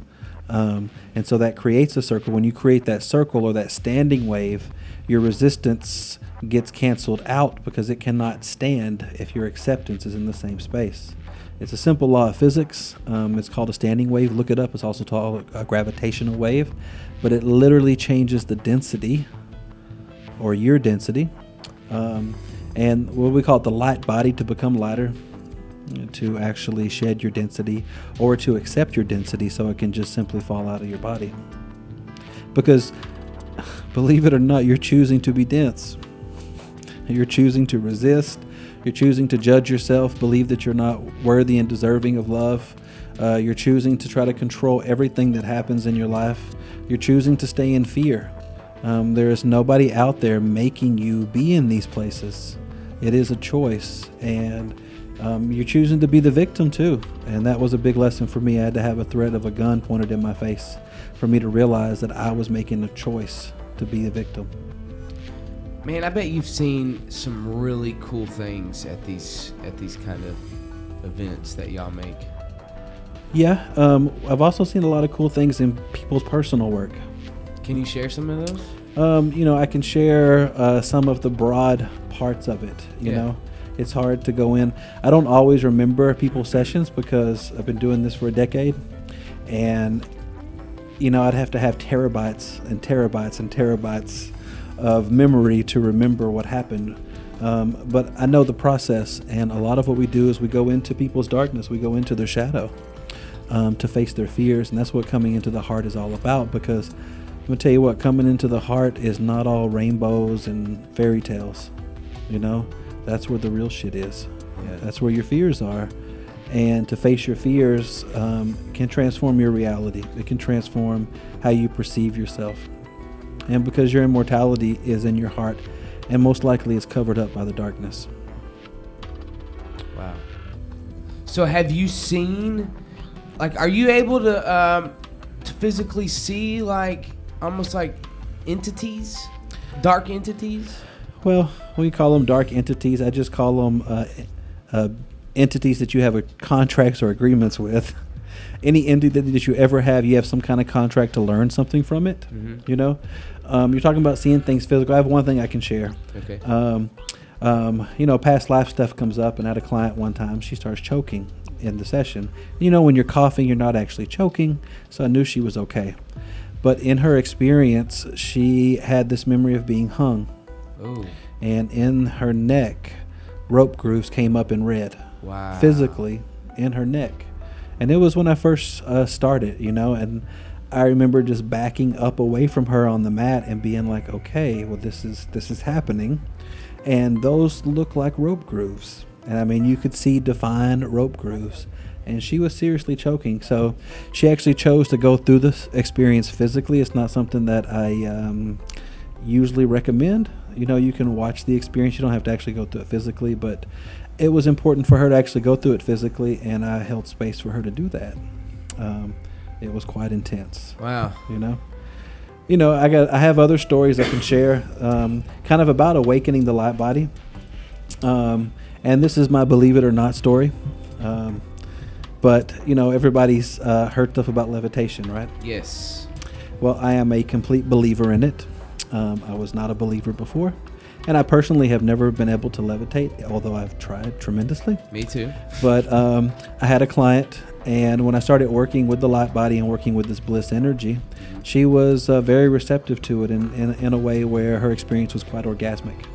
And so that creates a circle. When you create that circle or that standing wave, your resistance gets canceled out because it cannot stand if your acceptance is in the same space. It's a simple law of physics. It's called a standing wave. Look it up. It's also called a gravitational wave. But it literally changes the density, or your density. And what we call it, the light body, to become lighter, to actually shed your density or to accept your density so it can just simply fall out of your body. Because, believe it or not, you're choosing to be dense. You're choosing to resist. You're choosing to judge yourself, believe that you're not worthy and deserving of love. You're choosing to try to control everything that happens in your life. You're choosing to stay in fear. There is nobody out there making you be in these places. It is a choice, and you're choosing to be the victim too. And that was a big lesson for me. I had to have a threat of a gun pointed in my face for me to realize that I was making a choice to be the victim. Man, I bet you've seen some really cool things at these kind of events that y'all make. Yeah, I've also seen a lot of cool things in people's personal work. Can you share some of those? I can share some of the broad parts of it. You know, it's hard to go in. I don't always remember people's sessions because I've been doing this for a decade, and I'd have to have terabytes and terabytes and terabytes of memory to remember what happened. But I know the process, and a lot of what we do is we go into people's darkness. We go into their shadow to face their fears, and that's what coming into the heart is all about. Because I'm going to tell you what, coming into the heart is not all rainbows and fairy tales. That's where the real shit is. Yeah. That's where your fears are. And to face your fears can transform your reality. It can transform how you perceive yourself. And because your immortality is in your heart, and most likely it's covered up by the darkness. Wow. So have you seen, are you able to physically see, almost like entities, dark entities? Well, we call them dark entities. I just call them entities that you have contracts or agreements with. Any entity that you ever have, you have some kind of contract to learn something from it. Mm-hmm. You're talking about seeing things physical. I have one thing I can share. Okay. Past life stuff comes up, and I had a client one time. She starts choking in the session. When you're coughing, you're not actually choking, so I knew she was okay. But in her experience, she had this memory of being hung. Oh. And in her neck, rope grooves came up in red. Wow. Physically in her neck. And it was when I first started, and I remember just backing up away from her on the mat and being like, okay, well, this is happening. And those look like rope grooves. And you could see defined rope grooves. And she was seriously choking. So she actually chose to go through this experience physically. It's not something that I usually recommend. You can watch the experience. You don't have to actually go through it physically, but it was important for her to actually go through it physically, and I held space for her to do that. It was quite intense. Wow. I have other stories I can share, kind of about awakening the light body. And this is my believe it or not story. But everybody's heard stuff about levitation, right? Yes. Well, I am a complete believer in it. I was not a believer before. And I personally have never been able to levitate, although I've tried tremendously. Me too. But I had a client, and when I started working with the light body and working with this bliss energy, she was very receptive to it in a way where her experience was quite orgasmic,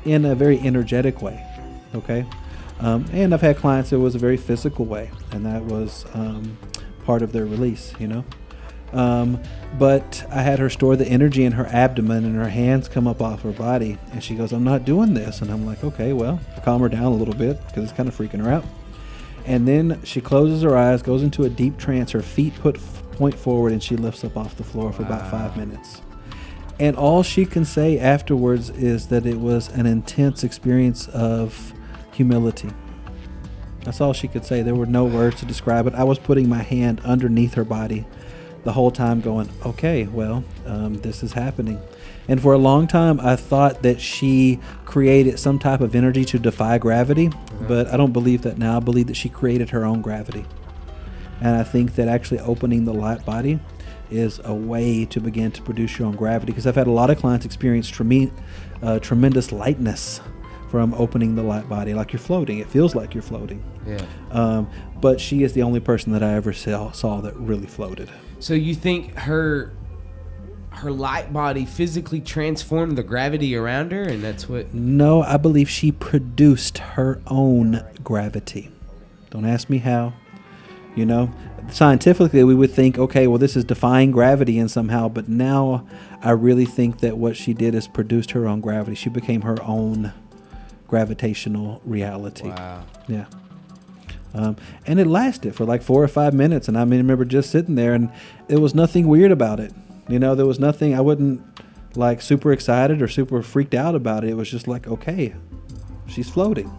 in a very energetic way, okay? And I've had clients that was a very physical way, and that was part of their release, But I had her store the energy in her abdomen, and her hands come up off her body, and she goes, I'm not doing this. And I'm like, okay, well, calm her down a little bit because it's kind of freaking her out. And then she closes her eyes, goes into a deep trance. Her feet point forward, and she lifts up off the floor for about 5 minutes. And all she can say afterwards is that it was an intense experience of humility. That's all she could say. There were no words to describe it. I was putting my hand underneath her body the whole time going, okay, well, this is happening. And for a long time, I thought that she created some type of energy to defy gravity, but I don't believe that now. I believe that she created her own gravity. And I think that actually opening the light body is a way to begin to produce your own gravity, because I've had a lot of clients experience tremendous lightness from opening the light body, like you're floating. It feels like you're floating. Yeah. But she is the only person that I ever saw that really floated. So you think her her light body physically transformed the gravity around her, and that's what... No, I believe she produced her own gravity. Don't ask me how. You know, scientifically we would think, okay, well, this is defying gravity in somehow, but now I really think that what she did is produced her own gravity. She became her own gravitational reality. Wow. Yeah. And it lasted for like 4 or 5 minutes. And I remember just sitting there, and there was nothing weird about it. You know, there was nothing, I wasn't like super excited or super freaked out about it. It was just like, okay, she's floating.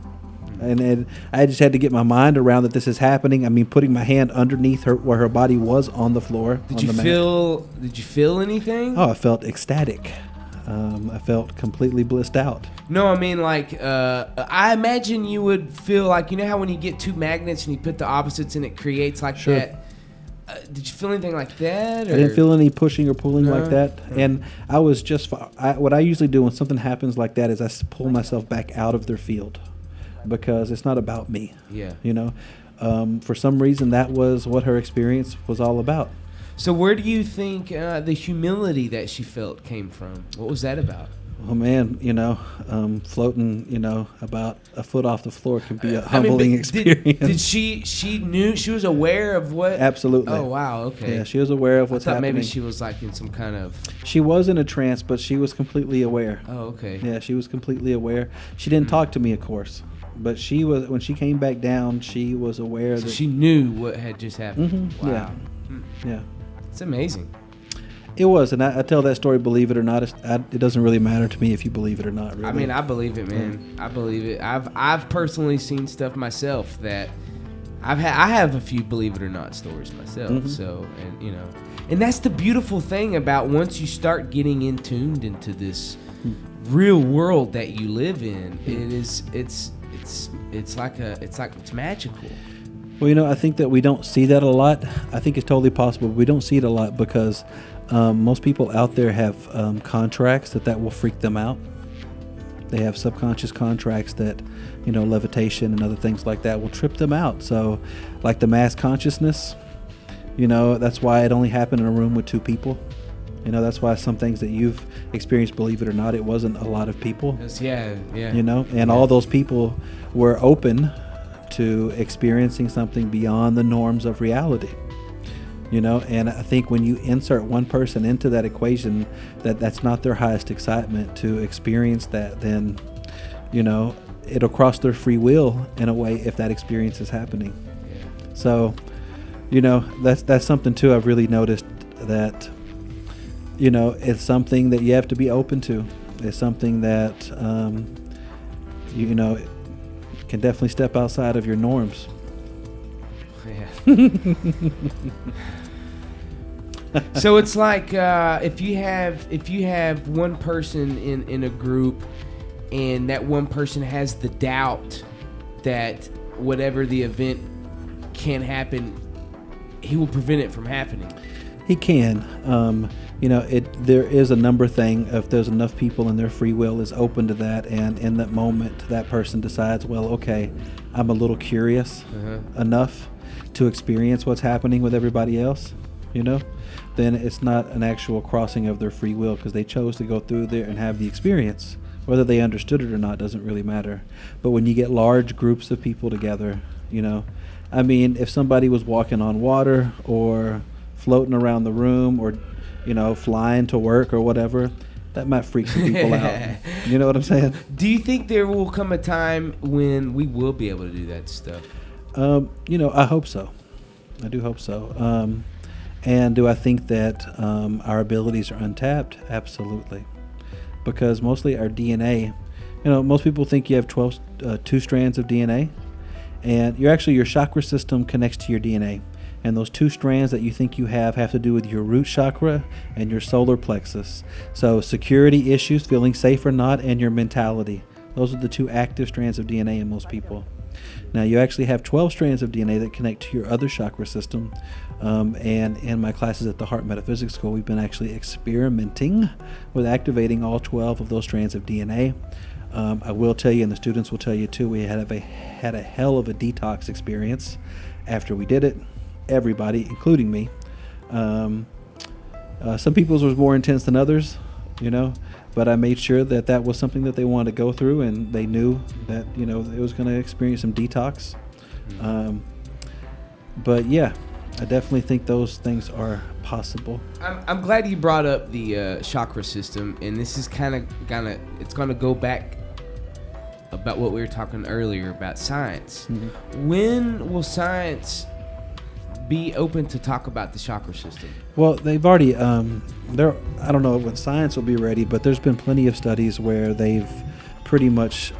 And I just had to get my mind around that this is happening. I mean, putting my hand underneath her where her body was on the floor. Did you feel anything? Oh, I felt ecstatic. I felt completely blissed out. No, I mean, like, I imagine you would feel like, you know how when you get two magnets and you put the opposites and it creates like Sure. that. Did you feel anything like that? Or? I didn't feel any pushing or pulling like that. No. And I was just, what I usually do when something happens like that is I pull myself back out of their field, because it's not about me. Yeah. You know, for some reason that was what her experience was all about. So where do you think the humility that she felt came from? What was that about? Oh man, you know, floating, you know, about a foot off the floor can be a humbling experience. Did she knew, she was aware of what? Absolutely. Oh wow, okay. Yeah, she was aware of what's I thought happening. maybe she was like in some kind of... She was in a trance, but she was completely aware. Oh, okay. Yeah, she was completely aware. She didn't talk to me, of course, but she was, when she came back down, she was aware So that she knew what had just happened. Mhm, Wow. yeah. It's amazing. It was, and I tell that story, believe it or not. It doesn't really matter to me if you believe it or not. Really. I mean, I believe it, man. I believe it. I've personally seen stuff myself that I have a few believe it or not stories myself. Mhm. So, and you know, and that's the beautiful thing about once you start getting tuned into this real world that you live in. It's magical. Well, you know, I think that we don't see that a lot. I think it's totally possible. But we don't see it a lot because most people out there have contracts that will freak them out. They have subconscious contracts that, you know, levitation and other things like that will trip them out. So, like the mass consciousness, you know, that's why it only happened in a room with 2 people. You know, that's why some things that you've experienced, believe it or not, it wasn't a lot of people. Yeah. You know, and all those people were open to experiencing something beyond the norms of reality. You know, and I think when you insert one person into that equation, that's not their highest excitement to experience that, then, you know, it'll cross their free will in a way if that experience is happening. Yeah. So, you know, that's something too I've really noticed, that, you know, it's something that you have to be open to. It's something that, you know, can definitely step outside of your norms. Yeah. So it's like if you have one person in a group, and that one person has the doubt that whatever the event can happen, he will prevent it from happening. He can. You know, there is a number thing. If there's enough people and their free will is open to that, and in that moment that person decides, well, okay, I'm a little curious enough to experience what's happening with everybody else, you know, then it's not an actual crossing of their free will, because they chose to go through there and have the experience. Whether they understood it or not doesn't really matter. But when you get large groups of people together, you know, I mean, if somebody was walking on water or floating around the room or, you know, flying to work or whatever, that might freak some people out. You know what I'm saying? Do you think there will come a time when we will be able to do that stuff? You know, I hope so. I do hope so. And do I think that our abilities are untapped? Absolutely. Because mostly our DNA, you know, most people think you have 2 strands of DNA, and your chakra system connects to your DNA. And those 2 strands that you think you have to do with your root chakra and your solar plexus. So security issues, feeling safe or not, and your mentality. Those are the 2 active strands of DNA in most people. Now, you actually have 12 strands of DNA that connect to your other chakra system. And in my classes at the Heart Metaphysics School, we've been actually experimenting with activating all 12 of those strands of DNA. I will tell you, and the students will tell you too, we had a hell of a detox experience after we did it. Everybody, including me. Some people's was more intense than others, you know, but I made sure that that was something that they wanted to go through, and they knew that, you know, it was going to experience some detox. But yeah, I definitely think those things are possible. I'm glad you brought up the chakra system, and this is kind of it's going to go back about what we were talking earlier about science. When will science be open to talk about the chakra system? Well, they've already I don't know when science will be ready, but there's been plenty of studies where they've pretty much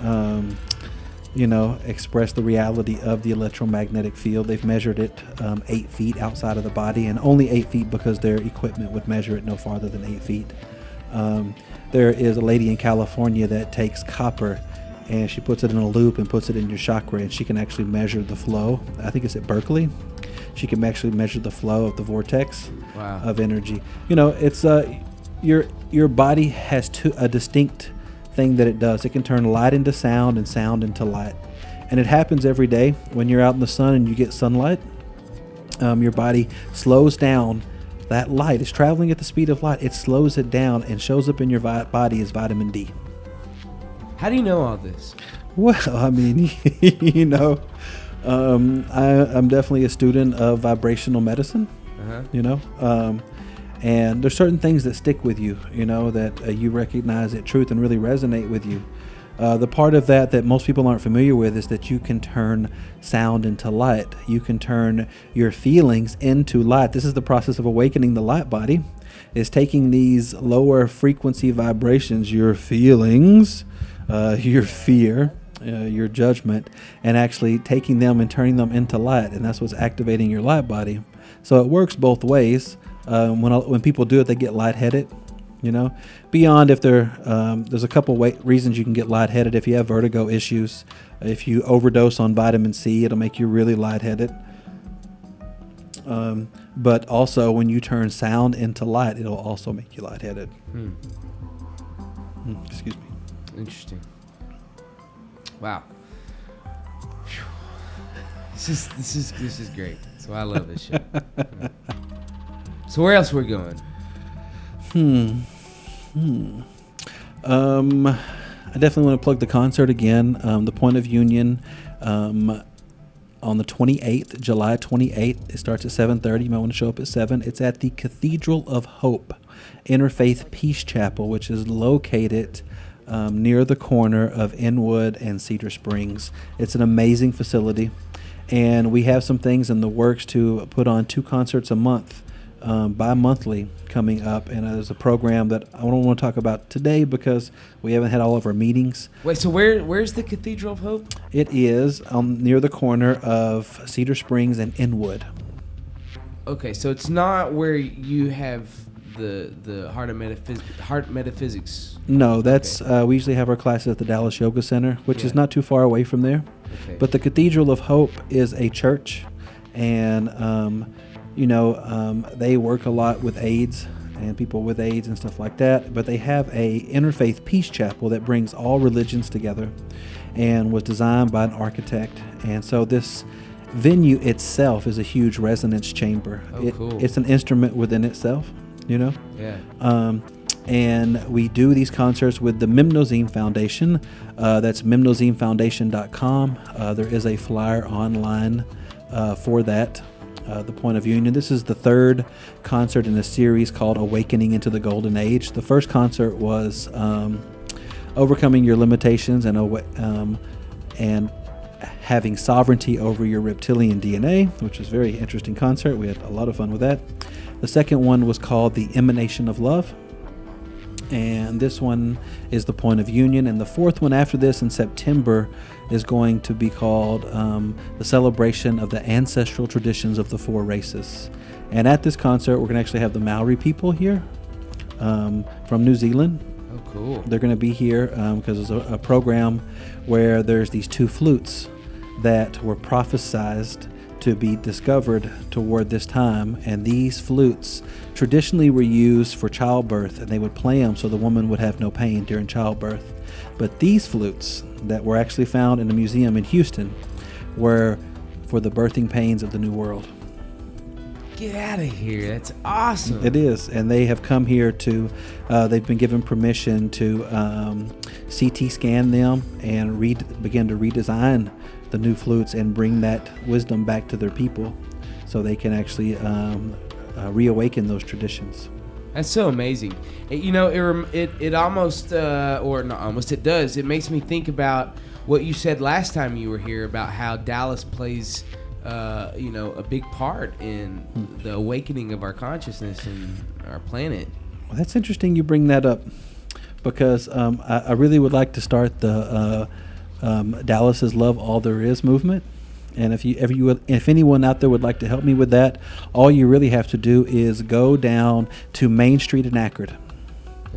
expressed the reality of the electromagnetic field. They've measured it 8 feet outside of the body, and only 8 feet because their equipment would measure it no farther than 8 feet. There is a lady in California that takes copper and she puts it in a loop and puts it in your chakra, and she can actually measure the flow. I think it's at Berkeley. She can actually measure the flow of the vortex of energy. You know, it's your body has a distinct thing that it does. It can turn light into sound and sound into light, and it happens every day. When you're out in the sun and you get sunlight, your body slows down. That light is traveling at the speed of light. It slows it down and shows up in your body as vitamin D. How do you know all this? Well, I mean, you know, I'm definitely a student of vibrational medicine, you know, and there's certain things that stick with you, you know, that you recognize that truth and really resonate with you. The part of that most people aren't familiar with is that you can turn sound into light. You can turn your feelings into light. This is the process of awakening the light body, is taking these lower frequency vibrations, your feelings, your fear, your judgment, and actually taking them and turning them into light. And that's what's activating your light body. So it works both ways. When people do it, they get lightheaded. You know, beyond if there's a couple reasons you can get lightheaded. If you have vertigo issues, if you overdose on vitamin C, it'll make you really lightheaded. But also when you turn sound into light, it'll also make you lightheaded. Excuse me. Interesting. Wow. This is great. So I love this show. So where else are we going? I definitely want to plug the concert again. The Point of Union on the 28th, July 28th. It starts at 7:30. You might want to show up at 7. It's at the Cathedral of Hope Interfaith Peace Chapel, which is located near the corner of Inwood and Cedar Springs. It's an amazing facility, and we have some things in the works to put on 2 concerts a month. Bi-monthly coming up, and there's a program that I don't want to talk about today because we haven't had all of our meetings. Wait, so where's the Cathedral of Hope? It is near the corner of Cedar Springs and Inwood. Okay, so it's not where you have the heart metaphysics. No, that's we usually have our classes at the Dallas Yoga Center, which is not too far away from there. Okay. But the Cathedral of Hope is a church, and they work a lot with AIDS and people with AIDS and stuff like that. But they have a interfaith peace chapel that brings all religions together and was designed by an architect. And so this venue itself is a huge resonance chamber. Cool. It's an instrument within itself, you know? Yeah. And we do these concerts with the Mimnosine Foundation. That's mimnozinefoundation.com. There is a flyer online for that. The Point of Union. This is the 3rd concert in a series called Awakening into the Golden Age. The first concert was overcoming your limitations and having sovereignty over your reptilian DNA, which was a very interesting concert. We had a lot of fun with that. The second one was called The Emanation of Love, and this one is the Point of Union. And the 4th one after this in September is going to be called the Celebration of the Ancestral Traditions of the 4 Races. And at this concert, we're going to actually have the Maori people here from New Zealand. Oh, cool. They're going to be here because there's a program where there's these 2 flutes that were prophesized to be discovered toward this time, and these flutes traditionally were used for childbirth, and they would play them so the woman would have no pain during childbirth. But these flutes that were actually found in a museum in Houston were for the birthing pains of the New World. Get out of here. That's awesome. It is. And they have come here to, they've been given permission to CT scan them and begin to redesign the new flutes and bring that wisdom back to their people so they can actually reawaken those traditions. That's so amazing. It almost, or not almost, it does. It makes me think about what you said last time you were here about how Dallas plays a big part in the awakening of our consciousness and our planet. Well, that's interesting you bring that up because I really would like to start the Dallas's Love All There Is movement. And if anyone out there would like to help me with that, all you really have to do is go down to Main Street in Akron.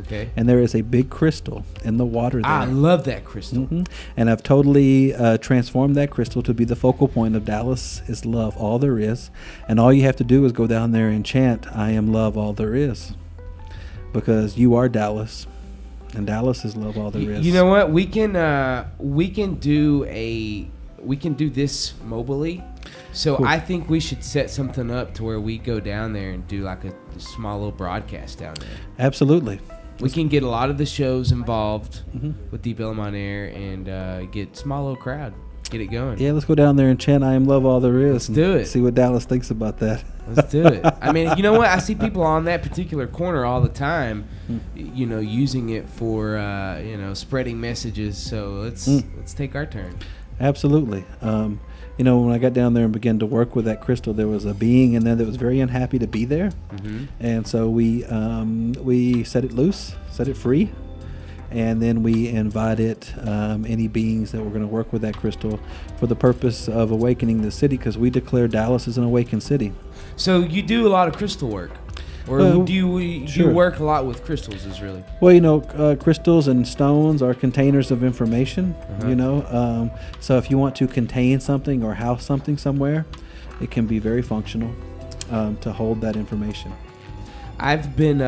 Okay. And there is a big crystal in the water there. I love that crystal. Mm-hmm. And I've totally transformed that crystal to be the focal point of Dallas is love, all there is. And all you have to do is go down there and chant, I am love, all there is. Because you are Dallas. And Dallas is love, all there is. You know what? We can do this mobily. So cool. I think we should set something up to where we go down there and do like a small little broadcast down there. Absolutely. We can get a lot of the shows involved with Deep Element on Air and get a small little crowd. Get it going. Yeah, let's go down there and chant I am love all there is. Let's do it. See what Dallas thinks about that. Let's do it. I mean, you know what? I see people on that particular corner all the time, using it for, spreading messages. So let's take our turn. Absolutely. When I got down there and began to work with that crystal, there was a being in there that was very unhappy to be there. Mm-hmm. And so we set it loose, set it free, and then we invited any beings that were going to work with that crystal for the purpose of awakening the city, because we declare Dallas is an awakened city. So you do a lot of crystal work? Or do you work a lot with crystals? Is really crystals and stones are containers of information. So if you want to contain something or house something somewhere, it can be very functional to hold that information. I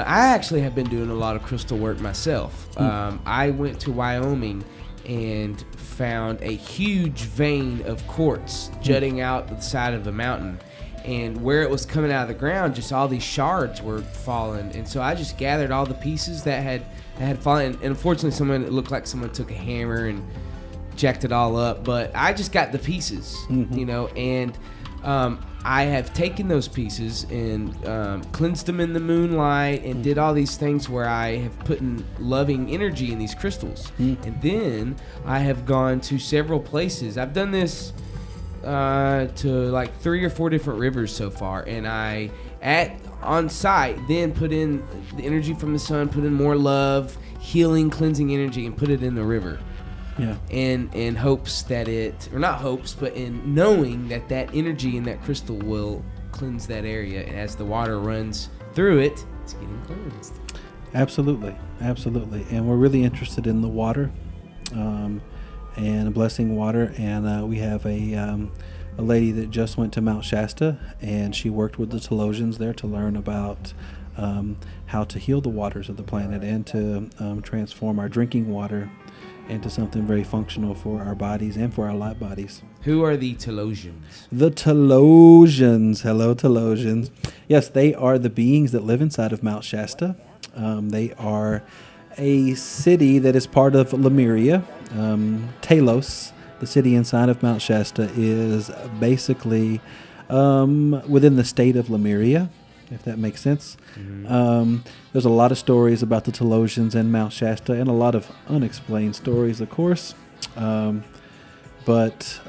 actually have been doing a lot of crystal work myself. I went to Wyoming and found a huge vein of quartz jutting out the side of the mountain. And where it was coming out of the ground, just all these shards were falling. And so I just gathered all the pieces that had fallen. And unfortunately, it looked like someone took a hammer and jacked it all up. But I just got the pieces, and I have taken those pieces and cleansed them in the moonlight and did all these things where I have put in loving energy in these crystals. And then I have gone to several places. I've done this to like 3 or 4 different rivers so far, and I on site then put in the energy from the sun, put in more love, healing, cleansing energy, and put it in the river. Yeah. And in hopes that in knowing that energy in that crystal will cleanse that area, and as the water runs through it, it's getting cleansed. Absolutely. And we're really interested in the water. And blessing water, and we have a lady that just went to Mount Shasta, and she worked with the Telosians there to learn about how to heal the waters of the planet and to transform our drinking water into something very functional for our bodies and for our light bodies. Who are the Telosians? The Telosians. Hello, Telosians. Yes, they are the beings that live inside of Mount Shasta. They are a city that is part of Lemuria. Telos, the city inside of Mount Shasta, is basically within the state of Lemuria, if that makes sense. Mm-hmm. There's a lot of stories about the Telosians and Mount Shasta, and a lot of unexplained stories, of course. But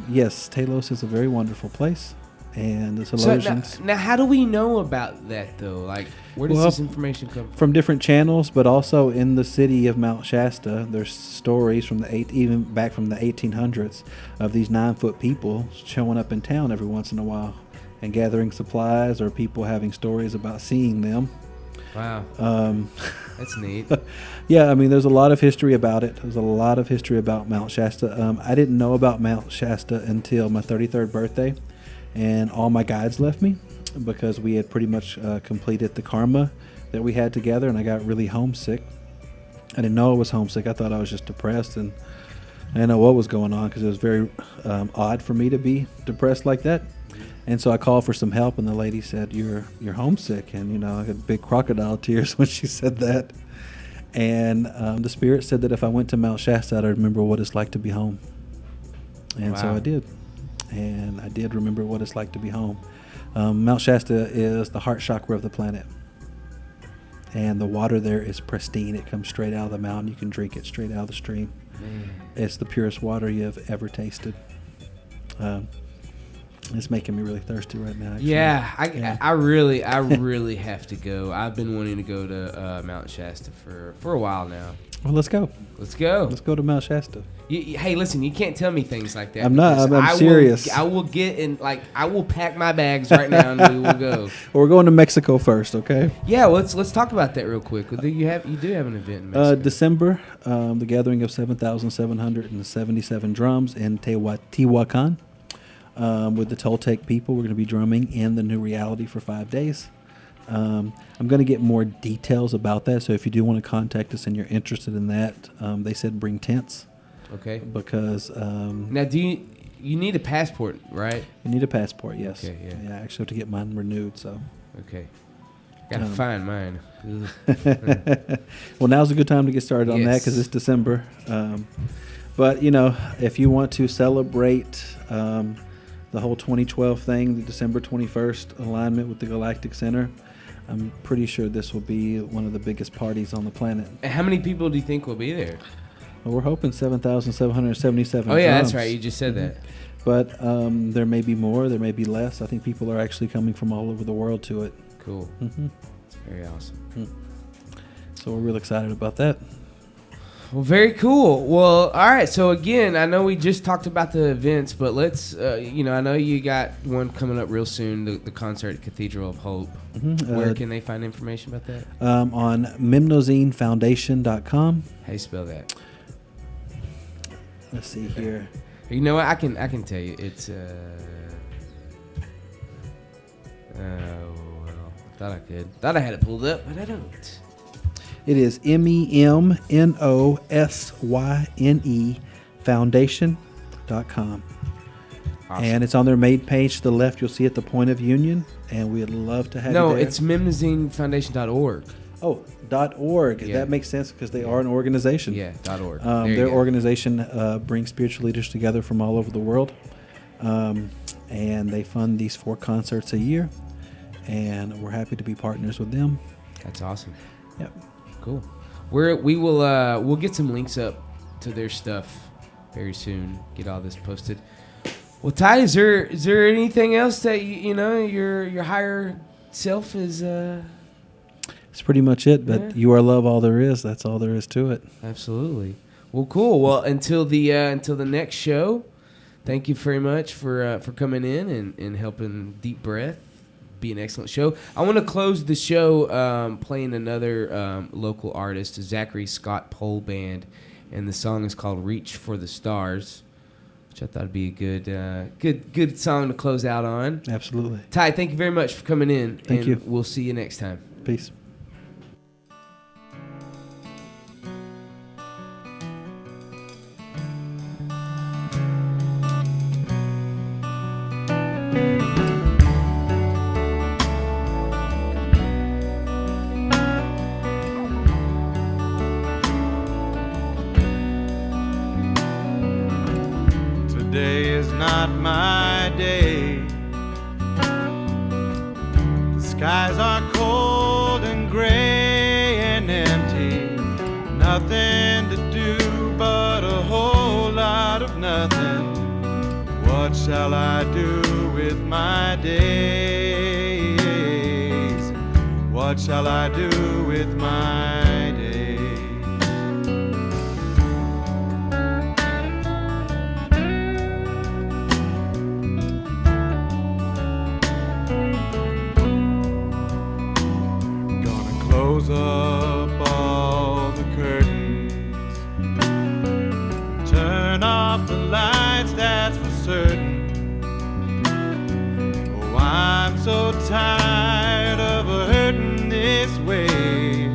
yes, Telos is a very wonderful place. And the Telosians. So now, how do we know about that, though? Like, where does this information come from? Different channels, but also in the city of Mount Shasta, there's stories from even back from the 1800s of these 9-foot people showing up in town every once in a while and gathering supplies, or people having stories about seeing them. Wow. That's neat. Yeah, I mean, there's a lot of history about it. There's a lot of history about Mount Shasta. I didn't know about Mount Shasta until my 33rd birthday. And all my guides left me because we had pretty much completed the karma that we had together, and I got really homesick. I didn't know I was homesick. I thought I was just depressed, and I didn't know what was going on because it was very odd for me to be depressed like that. And so I called for some help, and the lady said, "You're homesick," and I had big crocodile tears when she said that. And the Spirit said that if I went to Mount Shasta, I'd remember what it's like to be home. And so I did, and I did remember what it's like to be home. Mount Shasta is the heart chakra of the planet, and the water there is pristine. It comes straight out of the mountain. You can drink it straight out of the stream. Man. It's the purest water you've ever tasted. It's making me really thirsty right now. Actually. Yeah, I really have to go. I've been wanting to go to Mount Shasta for a while now. Well, let's go. Let's go. Let's go to Mount Shasta. Hey, listen, you can't tell me things like that. I'm not. I'm serious. I will get in. I will pack my bags right now and we will go. Well, we're going to Mexico first, okay? Yeah, let's talk about that real quick. You do have an event in Mexico. December, the gathering of 7,777 drums in Tehuacan. With the Toltec people, we're going to be drumming in the new reality for 5 days. I'm going to get more details about that. So if you do want to contact us and you're interested in that, they said bring tents. Okay. Because now, do you need a passport, right? You need a passport, yes. Okay, yeah. I actually have to get mine renewed. So. Okay. Gotta find mine. Well, now's a good time to get started on that because it's December. But if you want to celebrate the whole 2012 thing, the December 21st alignment with the Galactic Center, I'm pretty sure this will be one of the biggest parties on the planet. And how many people do you think will be there? Well, we're hoping 7,777 Oh, yeah, drums. that's right. You just said that. But there may be more. There may be less. I think people are actually coming from all over the world to it. Cool. Mm-hmm. It's very awesome. So we're real excited about that. Well, very cool. Well, all right. So again, I know we just talked about the events, but let's, I know you got one coming up real soon, the concert at Cathedral of Hope. Mm-hmm. Where can they find information about that? On mimnozinefoundation.com. How you spell that? Let's see here. You know what? I can tell you. It's thought I could. Thought I had it pulled up, but I don't. It is MEMNOSYNE foundation.com. Awesome. And it's on their main page to the left. You'll see at the point of union, and we'd love to have you there. No, it's mimnozinefoundation.org. Oh, .org. Yeah. That makes sense because they are an organization. Yeah, .org. Their organization brings spiritual leaders together from all over the world, and they fund these 4 concerts a year, and we're happy to be partners with them. That's awesome. Yep. Cool. We'll get some links up to their stuff very soon. Get all this posted. Well, Ty, is there anything else that your higher self is? It's pretty much it. But you are love, all there is. That's all there is to it. Absolutely. Well, cool. Well, until the next show, thank you very much for coming in and helping Deep Breath be an excellent show. I want to close the show playing another local artist, Zachary Scott Pole Band, and the song is called "Reach for the Stars," which I thought would be a good song to close out on. Absolutely. Ty, thank you very much for coming in. Thank you. We'll see you next time. Peace. Today is not my day. The skies are cold and gray and empty. Nothing to do but a whole lot of nothing. What shall I do with my days? What shall I do with my days? Close up all the curtains, turn off the lights, that's for certain. Oh, I'm so tired of hurting this way.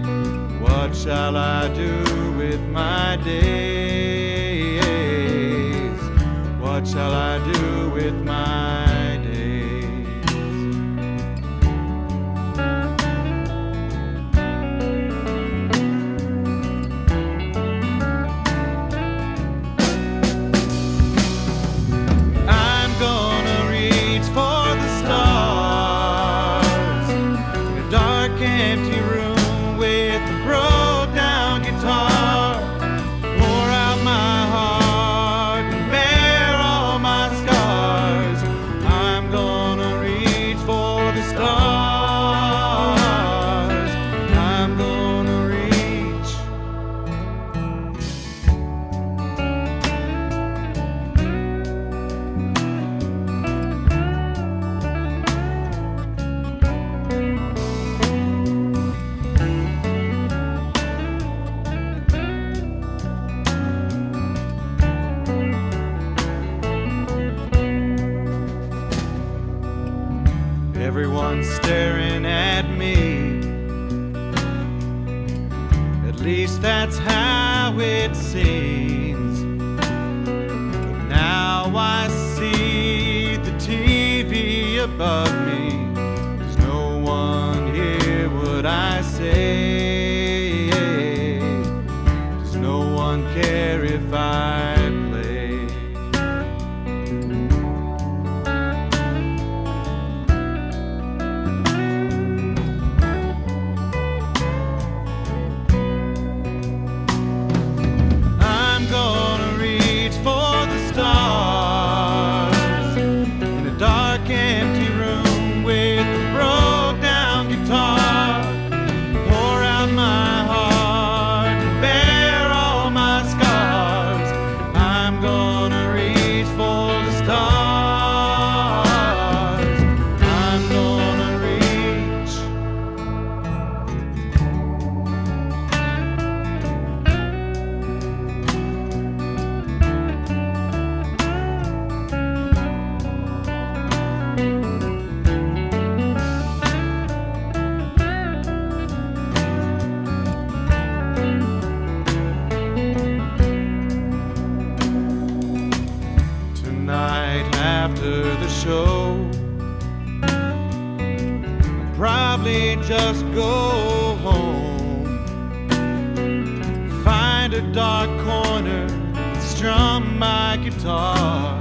What shall I do with my days? I do with my days. I'm gonna reach for the stars in a dark, empty room with a broke down guitar. Pour out my heart and bear all my scars. I'm gonna reach for the stars. I'm gonna reach. Everyone's staring at me. At least that's how it seems. But now I see the TV above me. Does no one hear what I say? Does no one care if I play? I'm gonna reach for the stars in a dark, empty room with a broke down guitar. Pour out my heart and bear all my scars. I'm gonna reach for the stars. I'm gonna reach. Tonight after the show, I'll probably just go home, find a dark corner, strum my guitar.